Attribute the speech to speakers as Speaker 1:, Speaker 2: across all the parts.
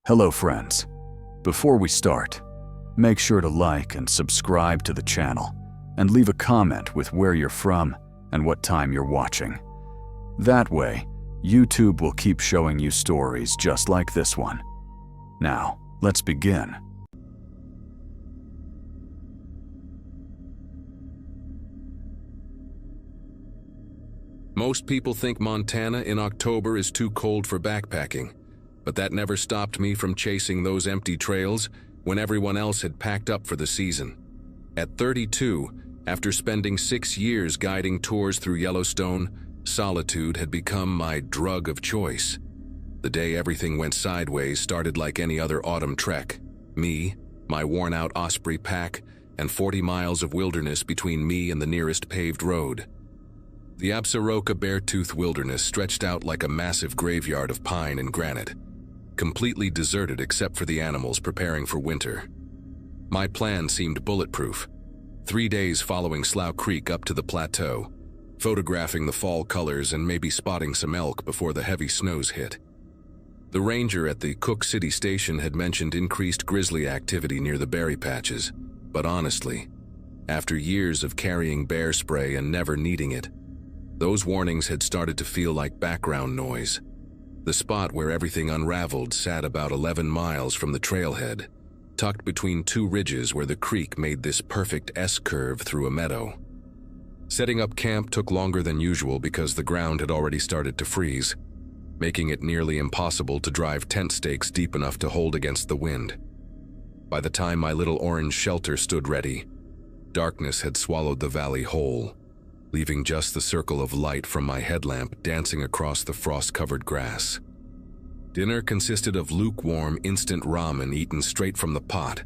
Speaker 1: Hello friends. Before we start, make sure to like and subscribe to the channel and leave a comment with where you're from and what time you're watching. That way, YouTube will keep showing you stories just like this one. Now, let's begin.
Speaker 2: Most people think Montana in October is too cold for backpacking, but that never stopped me from chasing those empty trails when everyone else had packed up for the season. At 32, after spending 6 years guiding tours through Yellowstone, solitude had become my drug of choice. The day everything went sideways started like any other autumn trek. Me, my worn-out Osprey pack, and 40 miles of wilderness between me and the nearest paved road. The Absaroka Beartooth Wilderness stretched out like a massive graveyard of pine and granite, completely deserted except for the animals preparing for winter. My plan seemed bulletproof. 3 days following Slough Creek up to the plateau, photographing the fall colors and maybe spotting some elk before the heavy snows hit. The ranger at the Cook City station had mentioned increased grizzly activity near the berry patches, but honestly, after years of carrying bear spray and never needing it, those warnings had started to feel like background noise. The spot where everything unraveled sat about 11 miles from the trailhead, tucked between two ridges where the creek made this perfect S-curve through a meadow. Setting up camp took longer than usual because the ground had already started to freeze, making it nearly impossible to drive tent stakes deep enough to hold against the wind. By the time my little orange shelter stood ready, darkness had swallowed the valley whole, leaving just the circle of light from my headlamp dancing across the frost-covered grass. Dinner consisted of lukewarm instant ramen eaten straight from the pot,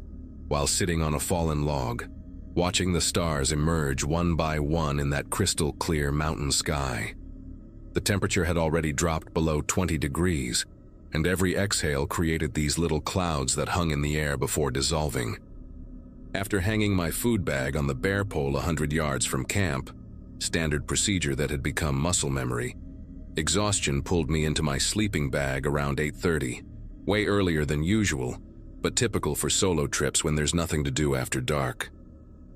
Speaker 2: while sitting on a fallen log, watching the stars emerge one by one in that crystal-clear mountain sky. The temperature had already dropped below 20 degrees, and every exhale created these little clouds that hung in the air before dissolving. After hanging my food bag on the bear pole 100 yards from camp, standard procedure that had become muscle memory, exhaustion pulled me into my sleeping bag around 8:30, way earlier than usual, but typical for solo trips when there's nothing to do after dark.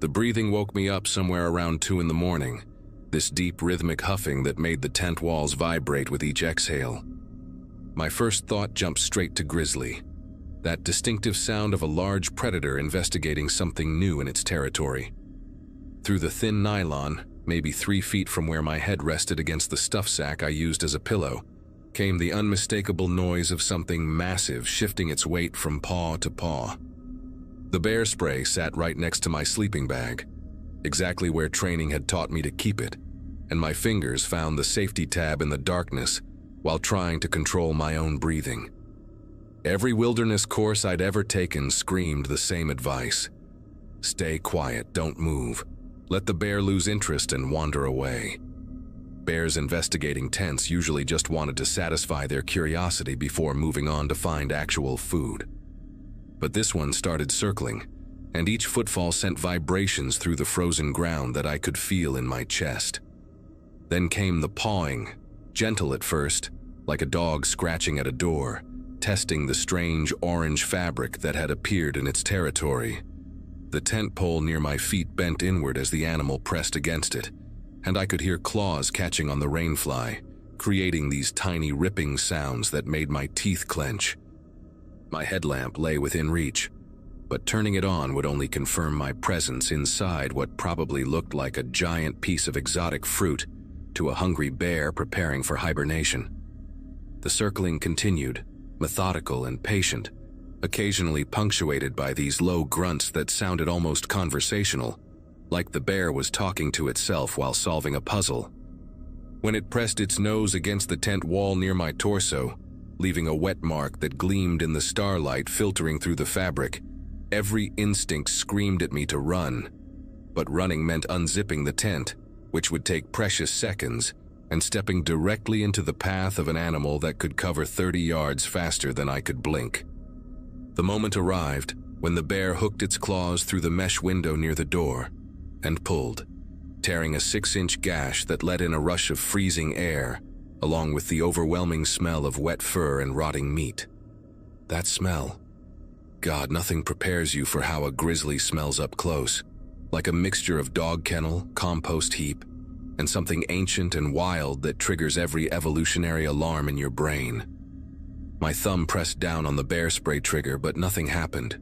Speaker 2: The breathing woke me up somewhere around 2 in the morning, this deep rhythmic huffing that made the tent walls vibrate with each exhale. My first thought jumped straight to grizzly, that distinctive sound of a large predator investigating something new in its territory. Through the thin nylon, maybe 3 feet from where my head rested against the stuff sack I used as a pillow, came the unmistakable noise of something massive shifting its weight from paw to paw. The bear spray sat right next to my sleeping bag, exactly where training had taught me to keep it, and my fingers found the safety tab in the darkness while trying to control my own breathing. Every wilderness course I'd ever taken screamed the same advice. Stay quiet, don't move. Let the bear lose interest and wander away. Bears investigating tents usually just wanted to satisfy their curiosity before moving on to find actual food. But this one started circling, and each footfall sent vibrations through the frozen ground that I could feel in my chest. Then came the pawing, gentle at first, like a dog scratching at a door, testing the strange orange fabric that had appeared in its territory. The tent pole near my feet bent inward as the animal pressed against it, and I could hear claws catching on the rainfly, creating these tiny ripping sounds that made my teeth clench. My headlamp lay within reach, but turning it on would only confirm my presence inside what probably looked like a giant piece of exotic fruit to a hungry bear preparing for hibernation. The circling continued, methodical and patient, occasionally punctuated by these low grunts that sounded almost conversational, like the bear was talking to itself while solving a puzzle. When it pressed its nose against the tent wall near my torso, leaving a wet mark that gleamed in the starlight filtering through the fabric, every instinct screamed at me to run. But running meant unzipping the tent, which would take precious seconds, and stepping directly into the path of an animal that could cover 30 yards faster than I could blink. The moment arrived when the bear hooked its claws through the mesh window near the door and pulled, tearing a 6-inch gash that let in a rush of freezing air, along with the overwhelming smell of wet fur and rotting meat. That smell. God, nothing prepares you for how a grizzly smells up close. Like a mixture of dog kennel, compost heap, and something ancient and wild that triggers every evolutionary alarm in your brain. My thumb pressed down on the bear spray trigger, but nothing happened.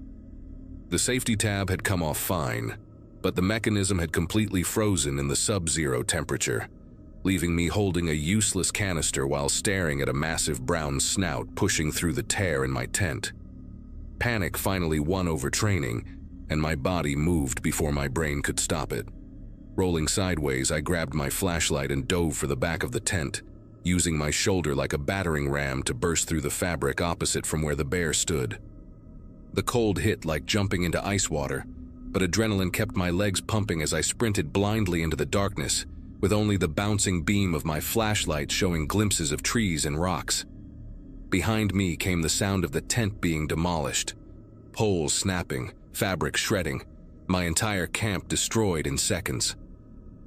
Speaker 2: The safety tab had come off fine, but the mechanism had completely frozen in the sub-zero temperature, leaving me holding a useless canister while staring at a massive brown snout pushing through the tear in my tent. Panic finally won over training, and my body moved before my brain could stop it. Rolling sideways, I grabbed my flashlight and dove for the back of the tent, using my shoulder like a battering ram to burst through the fabric opposite from where the bear stood. The cold hit like jumping into ice water, but adrenaline kept my legs pumping as I sprinted blindly into the darkness, with only the bouncing beam of my flashlight showing glimpses of trees and rocks. Behind me came the sound of the tent being demolished, poles snapping, fabric shredding, my entire camp destroyed in seconds.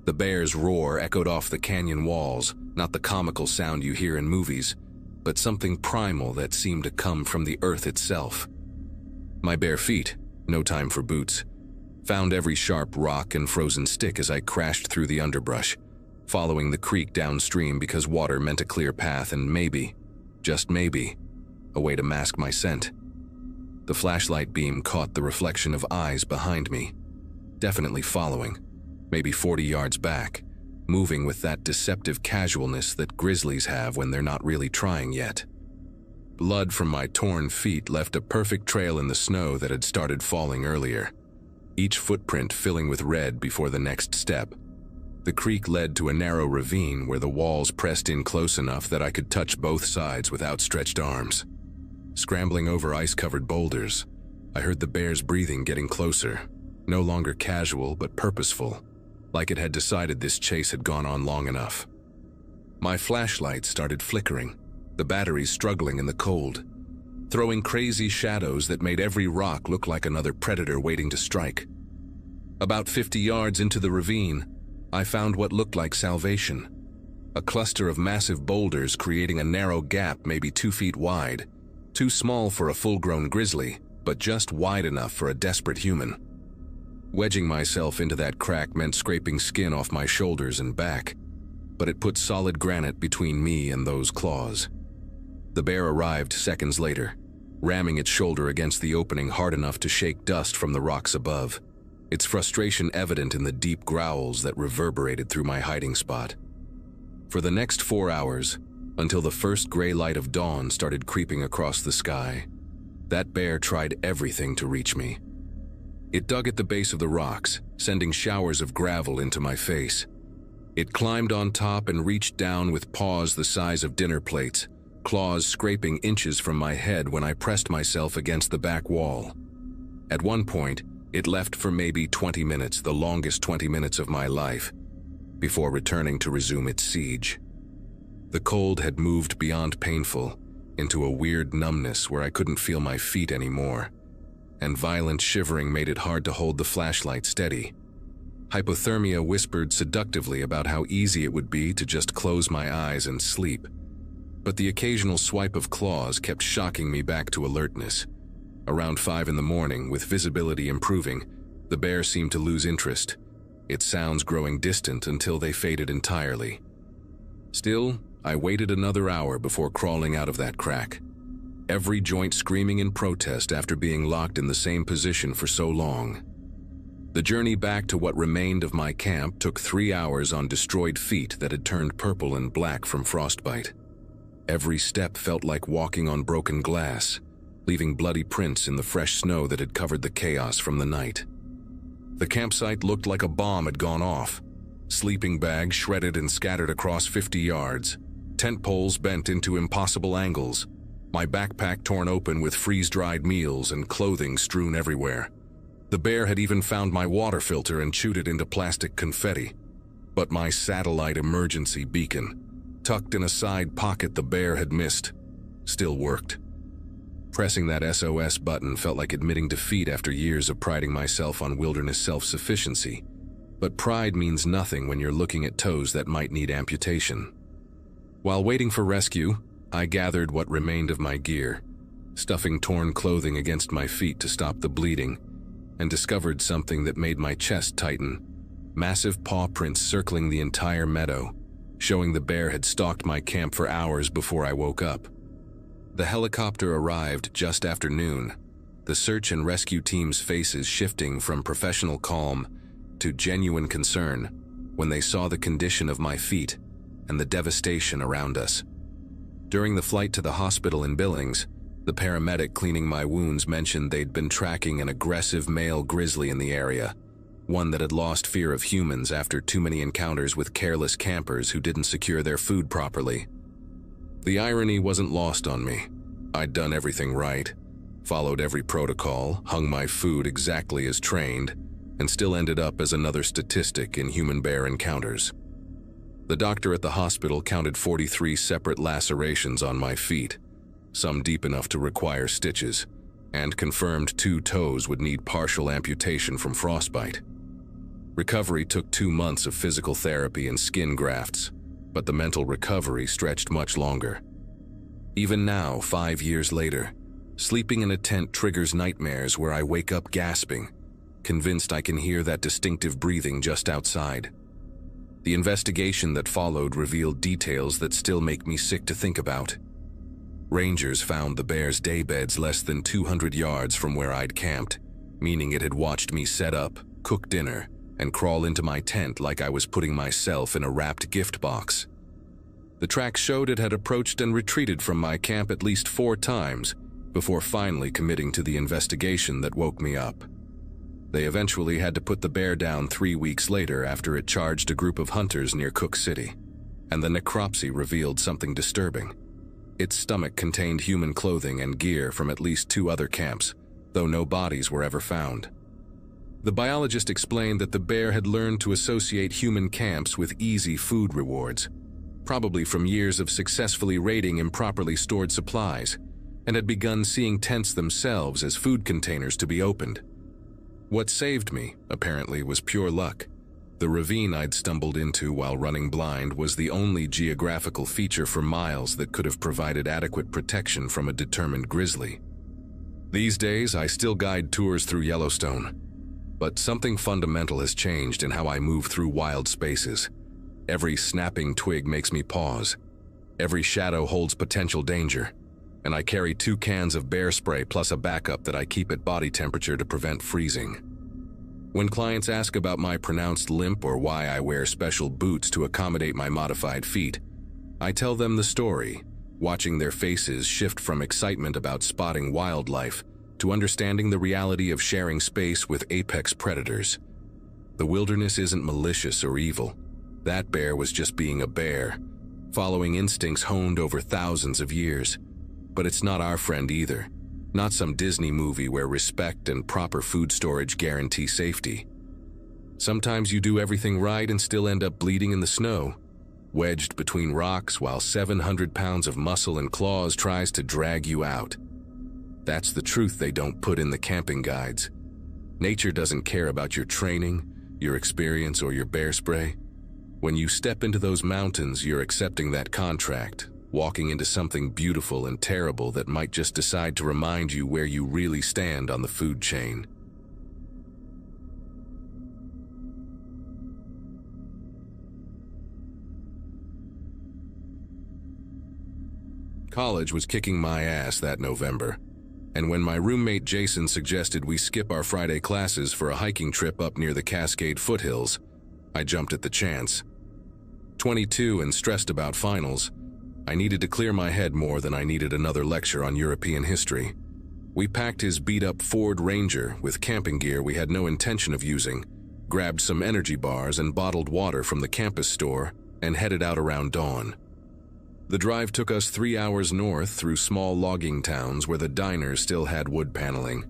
Speaker 2: The bear's roar echoed off the canyon walls, not the comical sound you hear in movies, but something primal that seemed to come from the earth itself. My bare feet, no time for boots, found every sharp rock and frozen stick as I crashed through the underbrush, following the creek downstream because water meant a clear path and maybe, just maybe, a way to mask my scent. The flashlight beam caught the reflection of eyes behind me, definitely following, maybe 40 yards back, moving with that deceptive casualness that grizzlies have when they're not really trying yet. Blood from my torn feet left a perfect trail in the snow that had started falling earlier, each footprint filling with red before the next step. The creek led to a narrow ravine where the walls pressed in close enough that I could touch both sides with outstretched arms. Scrambling over ice-covered boulders, I heard the bear's breathing getting closer, no longer casual but purposeful, like it had decided this chase had gone on long enough. My flashlight started flickering, the batteries struggling in the cold, throwing crazy shadows that made every rock look like another predator waiting to strike. About 50 yards into the ravine, I found what looked like salvation. A cluster of massive boulders creating a narrow gap maybe 2 feet wide, too small for a full-grown grizzly, but just wide enough for a desperate human. Wedging myself into that crack meant scraping skin off my shoulders and back, but it put solid granite between me and those claws. The bear arrived seconds later, ramming its shoulder against the opening hard enough to shake dust from the rocks above, its frustration evident in the deep growls that reverberated through my hiding spot. For the next 4 hours, until the first gray light of dawn started creeping across the sky, that bear tried everything to reach me. It dug at the base of the rocks, sending showers of gravel into my face. It climbed on top and reached down with paws the size of dinner plates, claws scraping inches from my head when I pressed myself against the back wall. At one point, it left for maybe 20 minutes, the longest 20 minutes of my life, before returning to resume its siege. The cold had moved beyond painful into a weird numbness where I couldn't feel my feet anymore, and violent shivering made it hard to hold the flashlight steady. Hypothermia whispered seductively about how easy it would be to just close my eyes and sleep, but the occasional swipe of claws kept shocking me back to alertness. Around 5 in the morning, with visibility improving, the bear seemed to lose interest, its sounds growing distant until they faded entirely. Still, I waited another hour before crawling out of that crack, every joint screaming in protest after being locked in the same position for so long. The journey back to what remained of my camp took 3 hours on destroyed feet that had turned purple and black from frostbite. Every step felt like walking on broken glass, leaving bloody prints in the fresh snow that had covered the chaos from the night. The campsite looked like a bomb had gone off. Sleeping bags shredded and scattered across 50 yards, tent poles bent into impossible angles, my backpack torn open with freeze-dried meals and clothing strewn everywhere. The bear had even found my water filter and chewed it into plastic confetti. But my satellite emergency beacon, tucked in a side pocket the bear had missed, still worked. Pressing that SOS button felt like admitting defeat after years of priding myself on wilderness self-sufficiency. But pride means nothing when you're looking at toes that might need amputation. While waiting for rescue, I gathered what remained of my gear, stuffing torn clothing against my feet to stop the bleeding, and discovered something that made my chest tighten. Massive paw prints circling the entire meadow, showing the bear had stalked my camp for hours before I woke up. The helicopter arrived just after noon, the search and rescue team's faces shifting from professional calm to genuine concern when they saw the condition of my feet and the devastation around us. During the flight to the hospital in Billings, the paramedic cleaning my wounds mentioned they'd been tracking an aggressive male grizzly in the area, one that had lost fear of humans after too many encounters with careless campers who didn't secure their food properly. The irony wasn't lost on me. I'd done everything right, followed every protocol, hung my food exactly as trained, and still ended up as another statistic in human-bear encounters. The doctor at the hospital counted 43 separate lacerations on my feet, some deep enough to require stitches, and confirmed 2 toes would need partial amputation from frostbite. Recovery took 2 months of physical therapy and skin grafts, but the mental recovery stretched much longer. Even now, 5 years later, sleeping in a tent triggers nightmares where I wake up gasping, convinced I can hear that distinctive breathing just outside. The investigation that followed revealed details that still make me sick to think about. Rangers found the bear's daybeds less than 200 yards from where I'd camped, meaning it had watched me set up, cook dinner, and crawl into my tent like I was putting myself in a wrapped gift box. The tracks showed it had approached and retreated from my camp at least 4 times before finally committing to the investigation that woke me up. They eventually had to put the bear down 3 weeks later after it charged a group of hunters near Cook City, and the necropsy revealed something disturbing. Its stomach contained human clothing and gear from at least 2 other camps, though no bodies were ever found. The biologist explained that the bear had learned to associate human camps with easy food rewards, probably from years of successfully raiding improperly stored supplies, and had begun seeing tents themselves as food containers to be opened. What saved me, apparently, was pure luck. The ravine I'd stumbled into while running blind was the only geographical feature for miles that could have provided adequate protection from a determined grizzly. These days, I still guide tours through Yellowstone, but something fundamental has changed in how I move through wild spaces. Every snapping twig makes me pause. Every shadow holds potential danger, and I carry 2 cans of bear spray plus a backup that I keep at body temperature to prevent freezing. When clients ask about my pronounced limp or why I wear special boots to accommodate my modified feet, I tell them the story, watching their faces shift from excitement about spotting wildlife to understanding the reality of sharing space with apex predators. The wilderness isn't malicious or evil. That bear was just being a bear, following instincts honed over thousands of years. But it's not our friend either. Not some Disney movie where respect and proper food storage guarantee safety. Sometimes you do everything right and still end up bleeding in the snow, wedged between rocks while 700 pounds of muscle and claws tries to drag you out. That's the truth they don't put in the camping guides. Nature doesn't care about your training, your experience, or your bear spray. When you step into those mountains, you're accepting that contract, walking into something beautiful and terrible that might just decide to remind you where you really stand on the food chain. College was kicking my ass that November, and when my roommate Jason suggested we skip our Friday classes for a hiking trip up near the Cascade foothills, I jumped at the chance. 22 and stressed about finals, I needed to clear my head more than I needed another lecture on European history. We packed his beat-up Ford Ranger with camping gear we had no intention of using, grabbed some energy bars and bottled water from the campus store, and headed out around dawn. The drive took us 3 hours north through small logging towns where the diners still had wood paneling,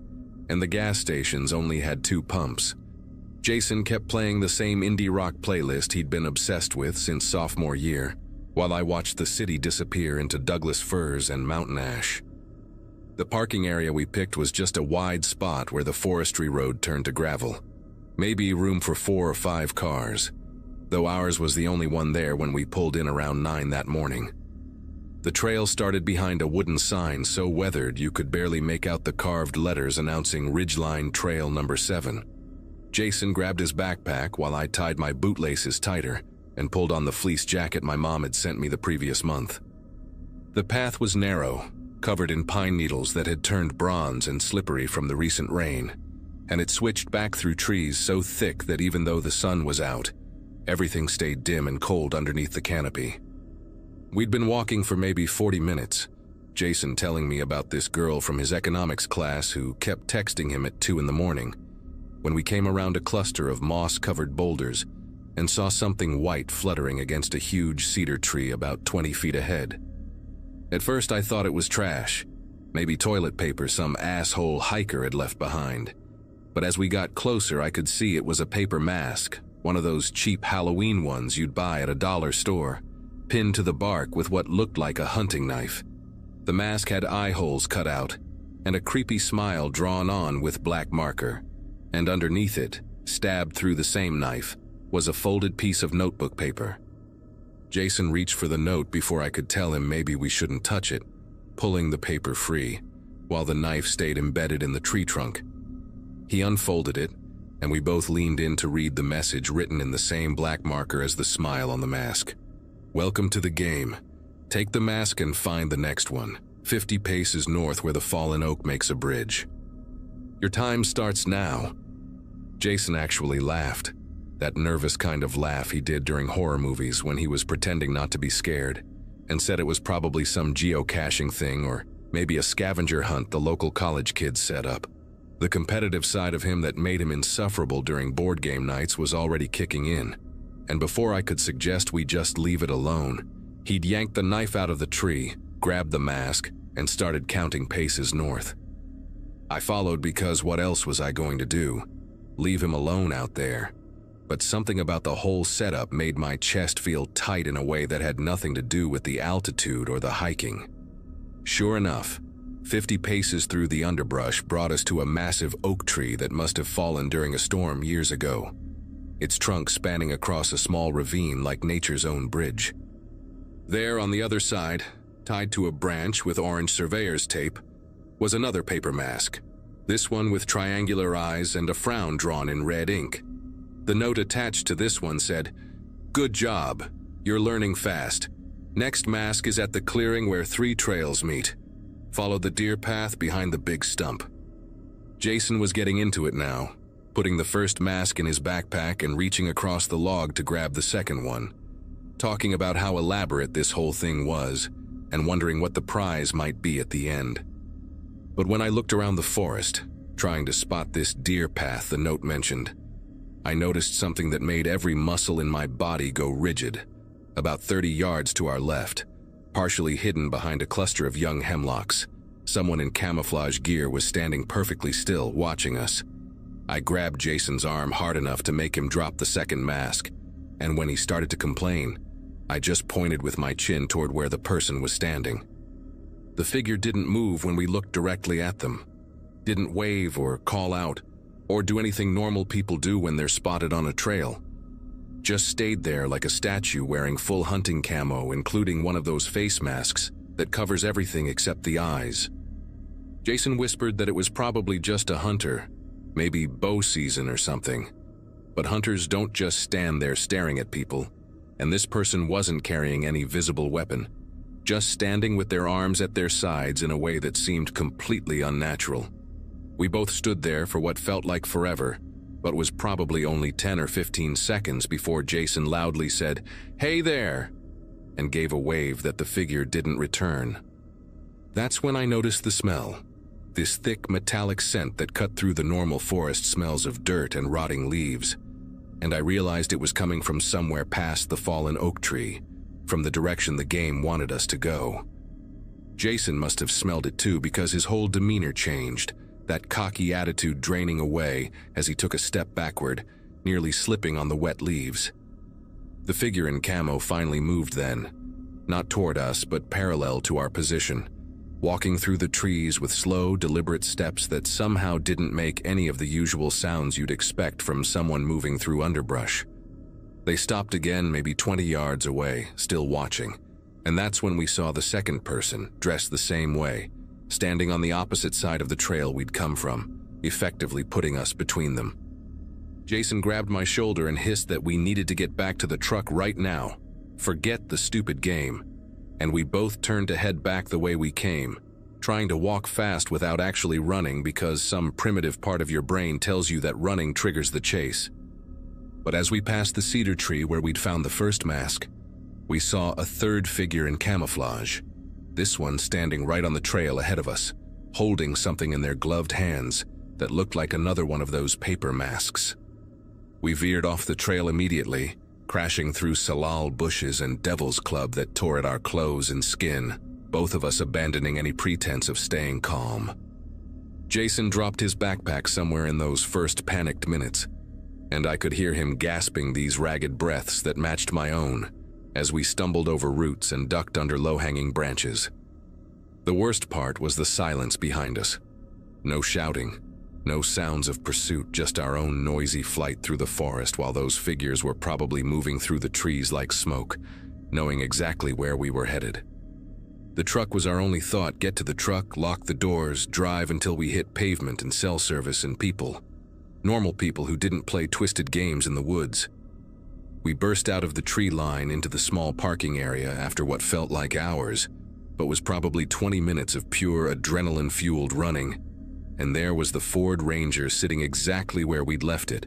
Speaker 2: and the gas stations only had 2 pumps. Jason kept playing the same indie rock playlist he'd been obsessed with since sophomore year, while I watched the city disappear into Douglas firs and mountain ash. The parking area we picked was just a wide spot where the forestry road turned to gravel. Maybe room for 4 or 5 cars, though ours was the only one there when we pulled in around 9 that morning. The trail started behind a wooden sign so weathered you could barely make out the carved letters announcing Ridgeline Trail Number 7. Jason grabbed his backpack while I tied my bootlaces tighter and pulled on the fleece jacket my mom had sent me the previous month. The path was narrow, covered in pine needles that had turned bronze and slippery from the recent rain, and it switched back through trees so thick that even though the sun was out, everything stayed dim and cold underneath the canopy. We'd been walking for maybe 40 minutes, Jason telling me about this girl from his economics class who kept texting him at 2 in the morning, when we came around a cluster of moss-covered boulders and saw something white fluttering against a huge cedar tree about 20 feet ahead. At first I thought it was trash, maybe toilet paper some asshole hiker had left behind. But as we got closer I could see it was a paper mask, one of those cheap Halloween ones you'd buy at a dollar store, pinned to the bark with what looked like a hunting knife. The mask had eye holes cut out, and a creepy smile drawn on with black marker, and underneath it, stabbed through the same knife, was a folded piece of notebook paper. Jason reached for the note before I could tell him maybe we shouldn't touch it, pulling the paper free, while the knife stayed embedded in the tree trunk. He unfolded it, and we both leaned in to read the message written in the same black marker as the smile on the mask. "Welcome to the game. Take the mask and find the next one, 50 paces north where the fallen oak makes a bridge. Your time starts now." Jason actually laughed, that nervous kind of laugh he did during horror movies when he was pretending not to be scared, and said it was probably some geocaching thing or maybe a scavenger hunt the local college kids set up. The competitive side of him that made him insufferable during board game nights was already kicking in, and before I could suggest we just leave it alone, he'd yanked the knife out of the tree, grabbed the mask, and started counting paces north. I followed because what else was I going to do? Leave him alone out there? But something about the whole setup made my chest feel tight in a way that had nothing to do with the altitude or the hiking. Sure enough, 50 paces through the underbrush brought us to a massive oak tree that must have fallen during a storm years ago, its trunk spanning across a small ravine like nature's own bridge. There on the other side, tied to a branch with orange surveyor's tape, was another paper mask, this one with triangular eyes and a frown drawn in red ink. The note attached to this one said, "Good job. You're learning fast. Next mask is at the clearing where 3 trails meet. Follow the deer path behind the big stump." Jason was getting into it now, putting the first mask in his backpack and reaching across the log to grab the second one, talking about how elaborate this whole thing was and wondering what the prize might be at the end. But when I looked around the forest, trying to spot this deer path the note mentioned, I noticed something that made every muscle in my body go rigid. About 30 yards to our left, partially hidden behind a cluster of young hemlocks, someone in camouflage gear was standing perfectly still, watching us. I grabbed Jason's arm hard enough to make him drop the second mask, and when he started to complain, I just pointed with my chin toward where the person was standing. The figure didn't move when we looked directly at them, didn't wave or call out, or do anything normal people do when they're spotted on a trail. Just stayed there like a statue wearing full hunting camo, including one of those face masks that covers everything except the eyes. Jason whispered that it was probably just a hunter, maybe bow season or something. But hunters don't just stand there staring at people, and this person wasn't carrying any visible weapon, just standing with their arms at their sides in a way that seemed completely unnatural. We both stood there for what felt like forever, but was probably only 10 or 15 seconds before Jason loudly said, "Hey there," and gave a wave that the figure didn't return. That's when I noticed the smell, this thick metallic scent that cut through the normal forest smells of dirt and rotting leaves, and I realized it was coming from somewhere past the fallen oak tree, from the direction the game wanted us to go. Jason must have smelled it too because his whole demeanor changed, that cocky attitude draining away as he took a step backward, nearly slipping on the wet leaves. The figure in camo finally moved then, not toward us but parallel to our position, walking through the trees with slow, deliberate steps that somehow didn't make any of the usual sounds you'd expect from someone moving through underbrush. They stopped again maybe 20 yards away, still watching, And that's when we saw the second person, dressed the same way, standing on the opposite side of the trail we'd come from, effectively putting us between them. Jason grabbed my shoulder and hissed that we needed to get back to the truck right now. Forget the stupid game. And we both turned to head back the way we came, trying to walk fast without actually running because some primitive part of your brain tells you that running triggers the chase. But as we passed the cedar tree where we'd found the first mask, we saw a third figure in camouflage, this one standing right on the trail ahead of us, holding something in their gloved hands that looked like another one of those paper masks. We veered off the trail immediately, crashing through salal bushes and devil's club that tore at our clothes and skin, both of us abandoning any pretense of staying calm. Jason dropped his backpack somewhere in those first panicked minutes, and I could hear him gasping these ragged breaths that matched my own as we stumbled over roots and ducked under low-hanging branches. The worst part was the silence behind us. No shouting, no sounds of pursuit, just our own noisy flight through the forest while those figures were probably moving through the trees like smoke, knowing exactly where we were headed. The truck was our only thought: get to the truck, lock the doors, drive until we hit pavement and cell service and people. Normal people who didn't play twisted games in the woods. We burst out of the tree line into the small parking area after what felt like hours, but was probably 20 minutes of pure adrenaline-fueled running. And there was the Ford Ranger sitting exactly where we'd left it,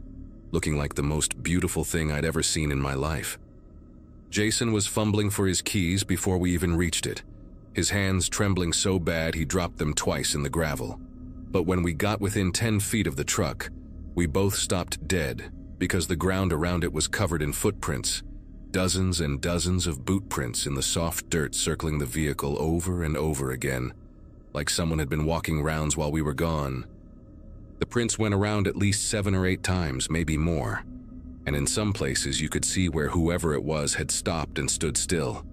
Speaker 2: looking like the most beautiful thing I'd ever seen in my life. Jason was fumbling for his keys before we even reached it, his hands trembling so bad he dropped them twice in the gravel. But when we got within 10 feet of the truck, we both stopped dead because the ground around it was covered in footprints, dozens and dozens of boot prints in the soft dirt circling the vehicle over and over again, like someone had been walking rounds while we were gone. The prints went around at least 7 or 8 times, maybe more, and in some places you could see where whoever it was had stopped and stood still.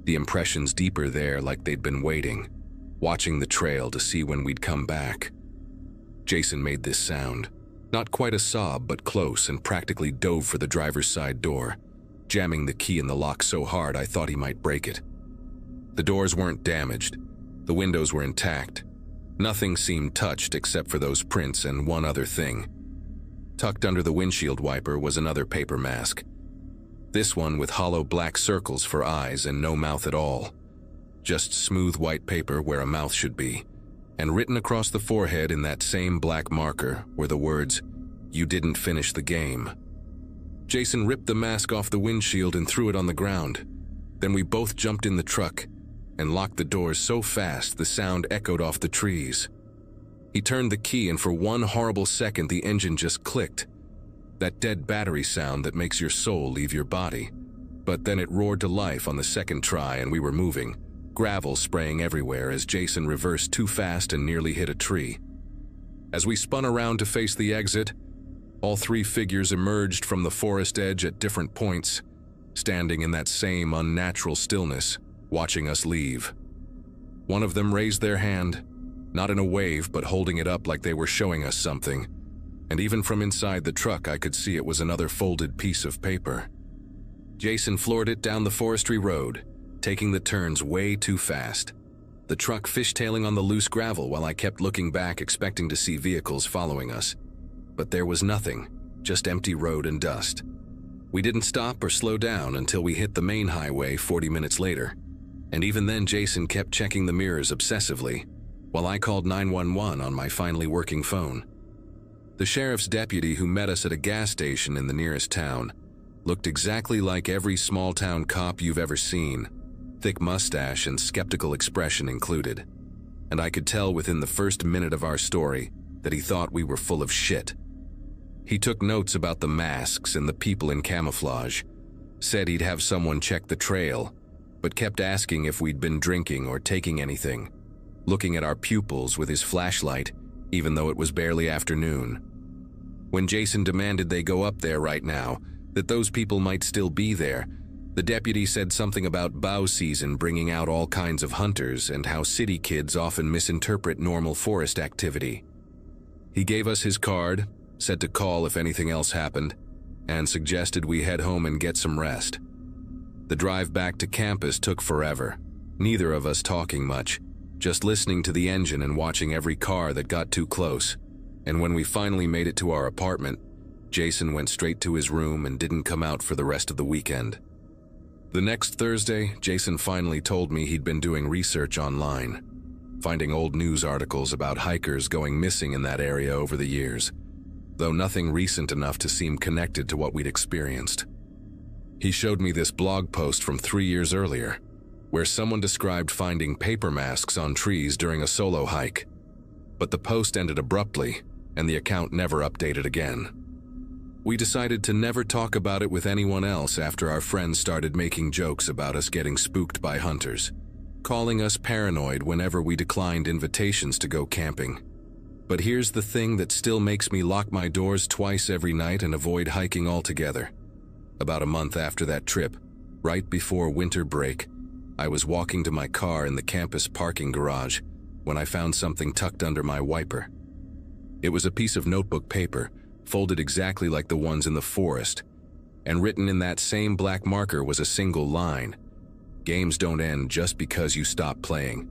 Speaker 2: The impressions deeper there, like they'd been waiting, watching the trail to see when we'd come back. Jason made this sound. Not quite a sob, but close, and practically dove for the driver's side door, jamming the key in the lock so hard I thought he might break it. The doors weren't damaged. The windows were intact. Nothing seemed touched except for those prints and one other thing. Tucked under the windshield wiper was another paper mask. This one with hollow black circles for eyes and no mouth at all. Just smooth white paper where a mouth should be. And written across the forehead in that same black marker were the words, "You didn't finish the game." Jason ripped the mask off the windshield and threw it on the ground. Then we both jumped in the truck and locked the doors so fast the sound echoed off the trees. He turned the key and for one horrible second the engine just clicked. That dead battery sound that makes your soul leave your body. But then it roared to life on the second try and we were moving. Gravel spraying everywhere as Jason reversed too fast and nearly hit a tree. As we spun around to face the exit, all 3 figures emerged from the forest edge at different points, standing in that same unnatural stillness, watching us leave. One of them raised their hand, not in a wave but holding it up like they were showing us something, and even from inside the truck I could see it was another folded piece of paper. Jason floored it down the forestry road, taking the turns way too fast. The truck fishtailing on the loose gravel while I kept looking back expecting to see vehicles following us. But there was nothing, just empty road and dust. We didn't stop or slow down until we hit the main highway 40 minutes later. And even then Jason kept checking the mirrors obsessively, while I called 911 on my finally working phone. The sheriff's deputy who met us at a gas station in the nearest town looked exactly like every small-town cop you've ever seen. Thick mustache and skeptical expression included. And I could tell within the first minute of our story that he thought we were full of shit. He took notes about the masks and the people in camouflage, said he'd have someone check the trail, but kept asking if we'd been drinking or taking anything, looking at our pupils with his flashlight, even though it was barely afternoon. When Jason demanded they go up there right now, that those people might still be there, the deputy said something about bow season bringing out all kinds of hunters and how city kids often misinterpret normal forest activity. He gave us his card, said to call if anything else happened, and suggested we head home and get some rest. The drive back to campus took forever, neither of us talking much, just listening to the engine and watching every car that got too close. And when we finally made it to our apartment, Jason went straight to his room and didn't come out for the rest of the weekend. The next Thursday, Jason finally told me he'd been doing research online, finding old news articles about hikers going missing in that area over the years, though nothing recent enough to seem connected to what we'd experienced. He showed me this blog post from 3 years earlier, where someone described finding paper masks on trees during a solo hike. But the post ended abruptly, and the account never updated again. We decided to never talk about it with anyone else after our friends started making jokes about us getting spooked by hunters, calling us paranoid whenever we declined invitations to go camping. But here's the thing that still makes me lock my doors twice every night and avoid hiking altogether. About a month after that trip, right before winter break, I was walking to my car in the campus parking garage when I found something tucked under my wiper. It was a piece of notebook paper, folded exactly like the ones in the forest, and written in that same black marker was a single line: "Games don't end just because you stop playing."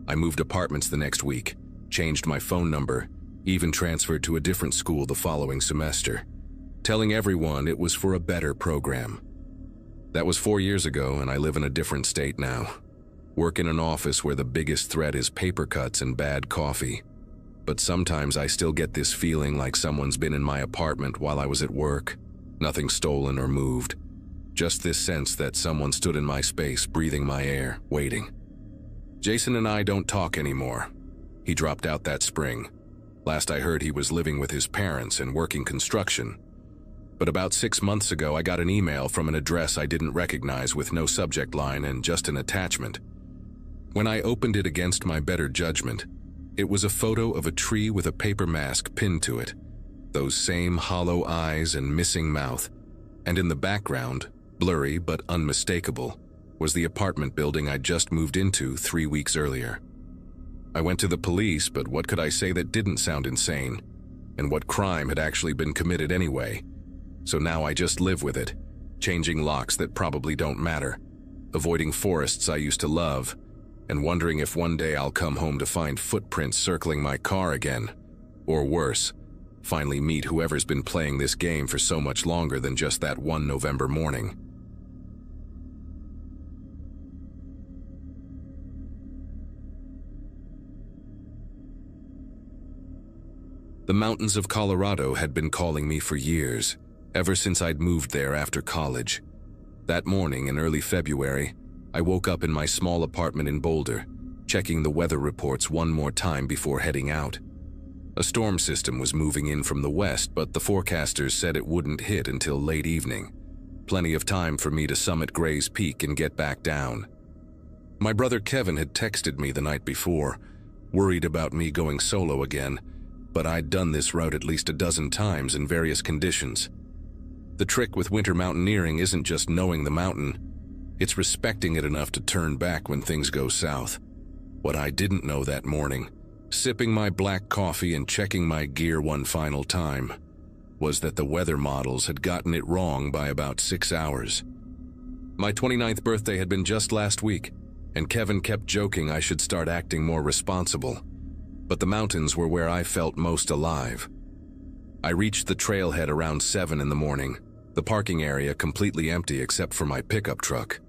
Speaker 2: I moved apartments the next week, changed my phone number, even transferred to a different school the following semester, telling everyone it was for a better program. That was 4 years ago, and I live in a different state now. Work in an office where the biggest threat is paper cuts and bad coffee. But sometimes I still get this feeling like someone's been in my apartment while I was at work. Nothing stolen or moved. Just this sense that someone stood in my space, breathing my air, waiting. Jason and I don't talk anymore. He dropped out that spring. Last I heard, he was living with his parents and working construction. But about 6 months ago, I got an email from an address I didn't recognize with no subject line and just an attachment. When I opened it against my better judgment, it was a photo of a tree with a paper mask pinned to it, those same hollow eyes and missing mouth, and in the background, blurry but unmistakable, was the apartment building I'd just moved into 3 weeks earlier. I went to the police, but what could I say that didn't sound insane? And what crime had actually been committed anyway? So now I just live with it, changing locks that probably don't matter, avoiding forests I used to love, and wondering if one day I'll come home to find footprints circling my car again. Or worse, finally meet whoever's been playing this game for so much longer than just that one November morning. The mountains of Colorado had been calling me for years, ever since I'd moved there after college. That morning in early February, I woke up in my small apartment in Boulder, checking the weather reports one more time before heading out. A storm system was moving in from the west, but the forecasters said it wouldn't hit until late evening. Plenty of time for me to summit Gray's Peak and get back down. My brother Kevin had texted me the night before, worried about me going solo again, but I'd done this route at least a dozen times in various conditions. The trick with winter mountaineering isn't just knowing the mountain, it's respecting it enough to turn back when things go south. What I didn't know that morning, sipping my black coffee and checking my gear one final time, was that the weather models had gotten it wrong by about 6 hours. My 29th birthday had been just last week, and Kevin kept joking I should start acting more responsible. But the mountains were where I felt most alive. I reached the trailhead around 7 in the morning, the parking area completely empty except for my pickup truck.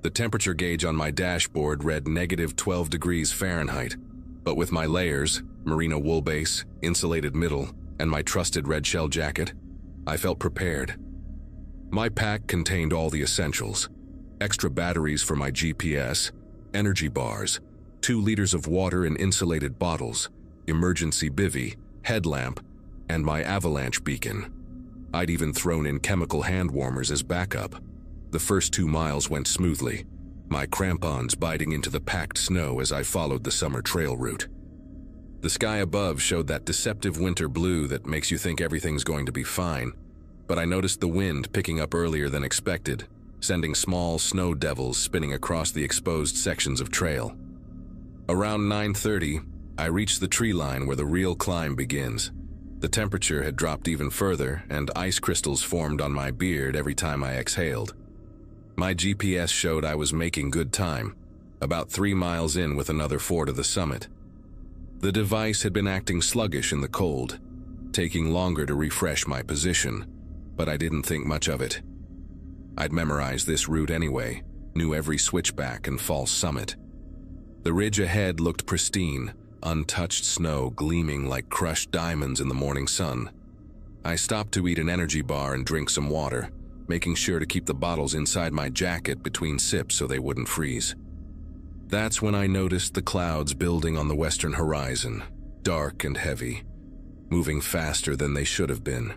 Speaker 2: The temperature gauge on my dashboard read -12 degrees Fahrenheit, but with my layers, merino wool base, insulated middle, and my trusted red shell jacket, I felt prepared. My pack contained all the essentials: extra batteries for my GPS, energy bars, 2 liters of water in insulated bottles, emergency bivvy, headlamp, and my avalanche beacon. I'd even thrown in chemical hand warmers as backup. The first 2 miles went smoothly, my crampons biting into the packed snow as I followed the summer trail route. The sky above showed that deceptive winter blue that makes you think everything's going to be fine, but I noticed the wind picking up earlier than expected, sending small snow devils spinning across the exposed sections of trail. Around 9:30, I reached the tree line where the real climb begins. The temperature had dropped even further, and ice crystals formed on my beard every time I exhaled. My GPS showed I was making good time, about 3 miles in with another 4 to the summit. The device had been acting sluggish in the cold, taking longer to refresh my position, but I didn't think much of it. I'd memorized this route anyway, knew every switchback and false summit. The ridge ahead looked pristine, untouched snow gleaming like crushed diamonds in the morning sun. I stopped to eat an energy bar and drink some water, making sure to keep the bottles inside my jacket between sips so they wouldn't freeze. That's when I noticed the clouds building on the western horizon, dark and heavy, moving faster than they should have been.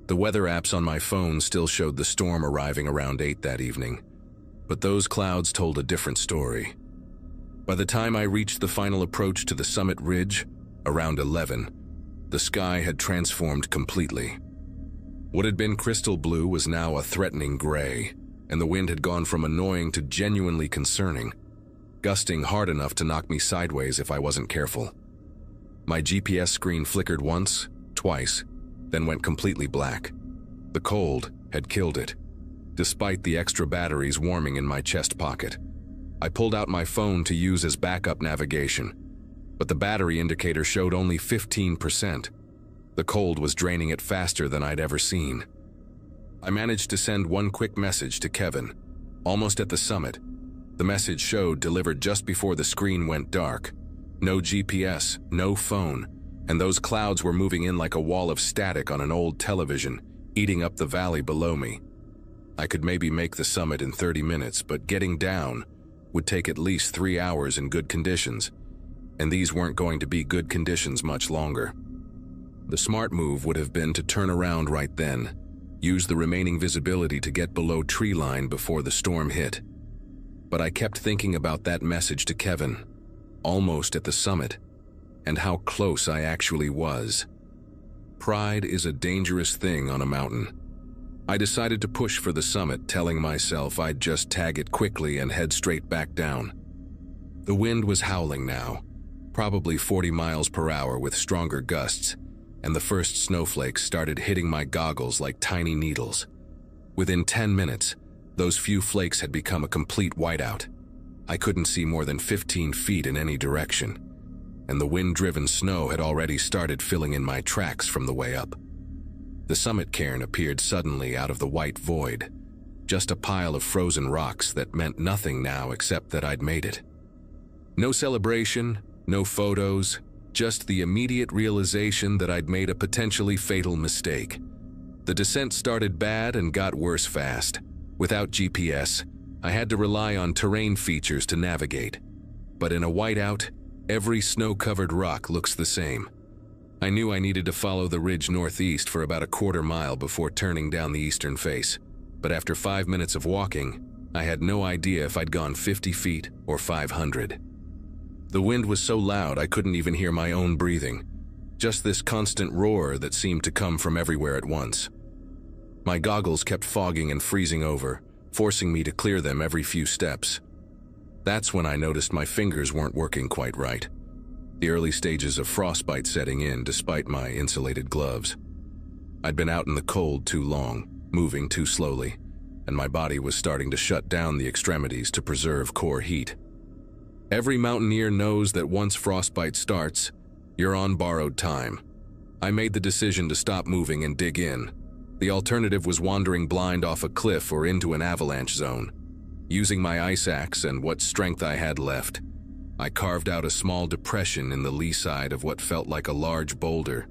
Speaker 2: The weather apps on my phone still showed the storm arriving around 8 that evening, but those clouds told a different story. By the time I reached the final approach to the summit ridge, around 11, the sky had transformed completely. What had been crystal blue was now a threatening gray, and the wind had gone from annoying to genuinely concerning, gusting hard enough to knock me sideways if I wasn't careful. My GPS screen flickered once, twice, then went completely black. The cold had killed it, despite the extra batteries warming in my chest pocket. I pulled out my phone to use as backup navigation, but the battery indicator showed only 15%. The cold was draining it faster than I'd ever seen. I managed to send one quick message to Kevin, almost at the summit. The message showed delivered just before the screen went dark. No GPS, no phone, and those clouds were moving in like a wall of static on an old television, eating up the valley below me. I could maybe make the summit in 30 minutes, but getting down would take at least 3 hours in good conditions, and these weren't going to be good conditions much longer. The smart move would have been to turn around right then, use the remaining visibility to get below tree line before the storm hit. But I kept thinking about that message to Kevin, almost at the summit, and how close I actually was. Pride is a dangerous thing on a mountain. I decided to push for the summit, telling myself I'd just tag it quickly and head straight back down. The wind was howling now, probably 40 miles per hour with stronger gusts, and the first snowflakes started hitting my goggles like tiny needles. Within 10 minutes, those few flakes had become a complete whiteout. I couldn't see more than 15 feet in any direction, and the wind-driven snow had already started filling in my tracks from the way up. The summit cairn appeared suddenly out of the white void, just a pile of frozen rocks that meant nothing now except that I'd made it. No celebration, no photos, just the immediate realization that I'd made a potentially fatal mistake. The descent started bad and got worse fast. Without GPS, I had to rely on terrain features to navigate. But in a whiteout, every snow-covered rock looks the same. I knew I needed to follow the ridge northeast for about a quarter mile before turning down the eastern face. But after 5 minutes of walking, I had no idea if I'd gone 50 feet or 500. The wind was so loud I couldn't even hear my own breathing, just this constant roar that seemed to come from everywhere at once. My goggles kept fogging and freezing over, forcing me to clear them every few steps. That's when I noticed my fingers weren't working quite right, the early stages of frostbite setting in despite my insulated gloves. I'd been out in the cold too long, moving too slowly, and my body was starting to shut down the extremities to preserve core heat. Every mountaineer knows that once frostbite starts, you're on borrowed time. I made the decision to stop moving and dig in. The alternative was wandering blind off a cliff or into an avalanche zone. Using my ice axe and what strength I had left, I carved out a small depression in the lee side of what felt like a large boulder,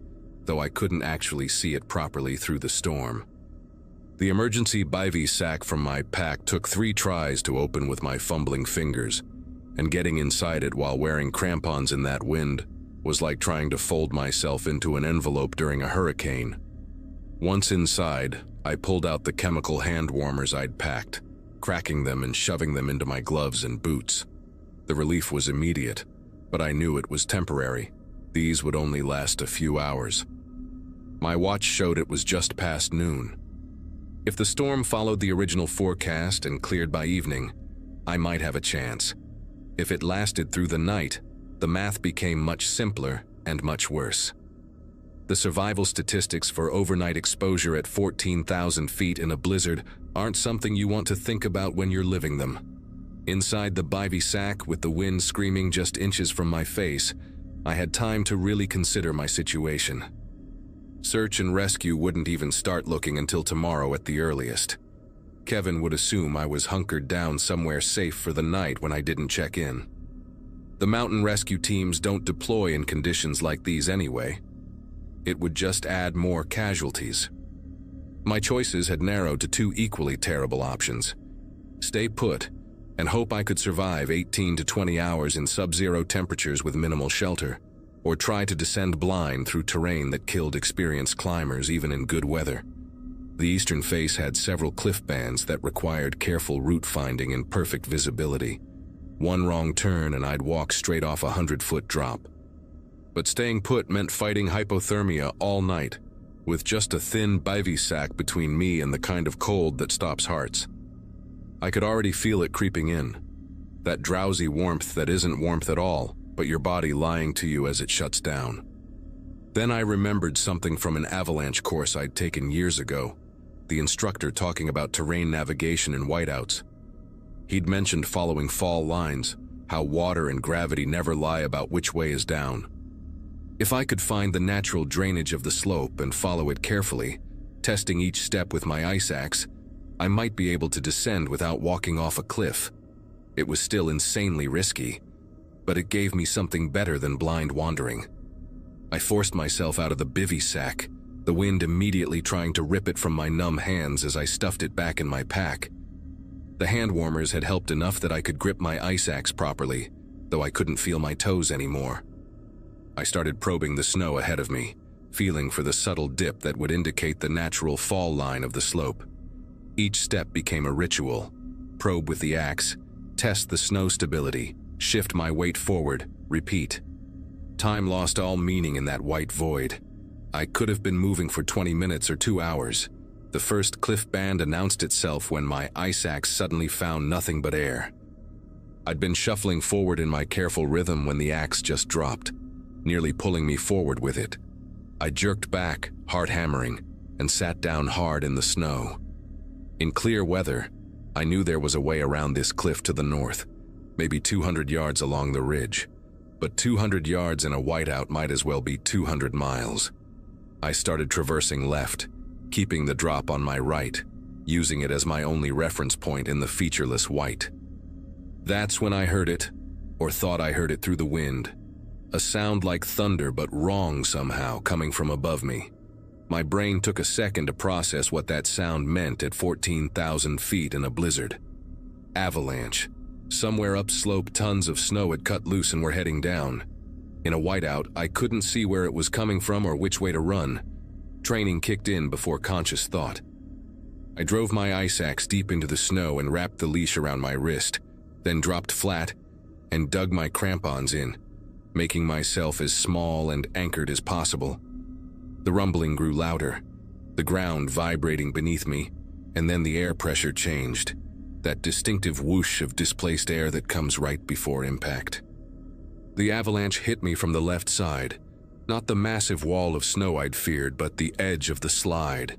Speaker 2: though I couldn't actually see it properly through the storm. The emergency bivy sack from my pack took 3 tries to open with my fumbling fingers, and getting inside it while wearing crampons in that wind was like trying to fold myself into an envelope during a hurricane. Once inside, I pulled out the chemical hand warmers I'd packed, cracking them and shoving them into my gloves and boots. The relief was immediate, but I knew it was temporary. These would only last a few hours. My watch showed it was just past noon. If the storm followed the original forecast and cleared by evening, I might have a chance. If it lasted through the night, the math became much simpler and much worse. The survival statistics for overnight exposure at 14,000 feet in a blizzard aren't something you want to think about when you're living them. Inside the bivy sack, with the wind screaming just inches from my face, I had time to really consider my situation. Search and rescue wouldn't even start looking until tomorrow at the earliest. Kevin would assume I was hunkered down somewhere safe for the night when I didn't check in. The mountain rescue teams don't deploy in conditions like these anyway. It would just add more casualties. My choices had narrowed to two equally terrible options: stay put and hope I could survive 18 to 20 hours in sub-zero temperatures with minimal shelter, or try to descend blind through terrain that killed experienced climbers even in good weather. The eastern face had several cliff bands that required careful route finding and perfect visibility. One wrong turn and I'd walk straight off a 100-foot drop. But staying put meant fighting hypothermia all night, with just a thin bivy sack between me and the kind of cold that stops hearts. I could already feel it creeping in. That drowsy warmth that isn't warmth at all, but your body lying to you as it shuts down. Then I remembered something from an avalanche course I'd taken years ago, the instructor talking about terrain navigation in whiteouts. He'd mentioned following fall lines, how water and gravity never lie about which way is down. If I could find the natural drainage of the slope and follow it carefully, testing each step with my ice axe, I might be able to descend without walking off a cliff. It was still insanely risky, but it gave me something better than blind wandering. I forced myself out of the bivy sack, the wind immediately trying to rip it from my numb hands as I stuffed it back in my pack. The hand warmers had helped enough that I could grip my ice axe properly, though I couldn't feel my toes anymore. I started probing the snow ahead of me, feeling for the subtle dip that would indicate the natural fall line of the slope. Each step became a ritual: probe with the axe, test the snow stability, shift my weight forward, repeat. Time lost all meaning in that white void. I could have been moving for 20 minutes or 2 hours. The first cliff band announced itself when my ice axe suddenly found nothing but air. I'd been shuffling forward in my careful rhythm when the axe just dropped, nearly pulling me forward with it. I jerked back, heart hammering, and sat down hard in the snow. In clear weather, I knew there was a way around this cliff to the north, maybe 200 yards along the ridge. But 200 yards in a whiteout might as well be 200 miles. I started traversing left, keeping the drop on my right, using it as my only reference point in the featureless white. That's when I heard it, or thought I heard it through the wind. A sound like thunder, but wrong somehow, coming from above me. My brain took a second to process what that sound meant at 14,000 feet in a blizzard. Avalanche. Somewhere upslope, tons of snow had cut loose and were heading down. In a whiteout, I couldn't see where it was coming from or which way to run. Training kicked in before conscious thought. I drove my ice axe deep into the snow and wrapped the leash around my wrist, then dropped flat and dug my crampons in, making myself as small and anchored as possible. The rumbling grew louder, the ground vibrating beneath me, and then the air pressure changed, that distinctive whoosh of displaced air that comes right before impact. The avalanche hit me from the left side, not the massive wall of snow I'd feared, but the edge of the slide,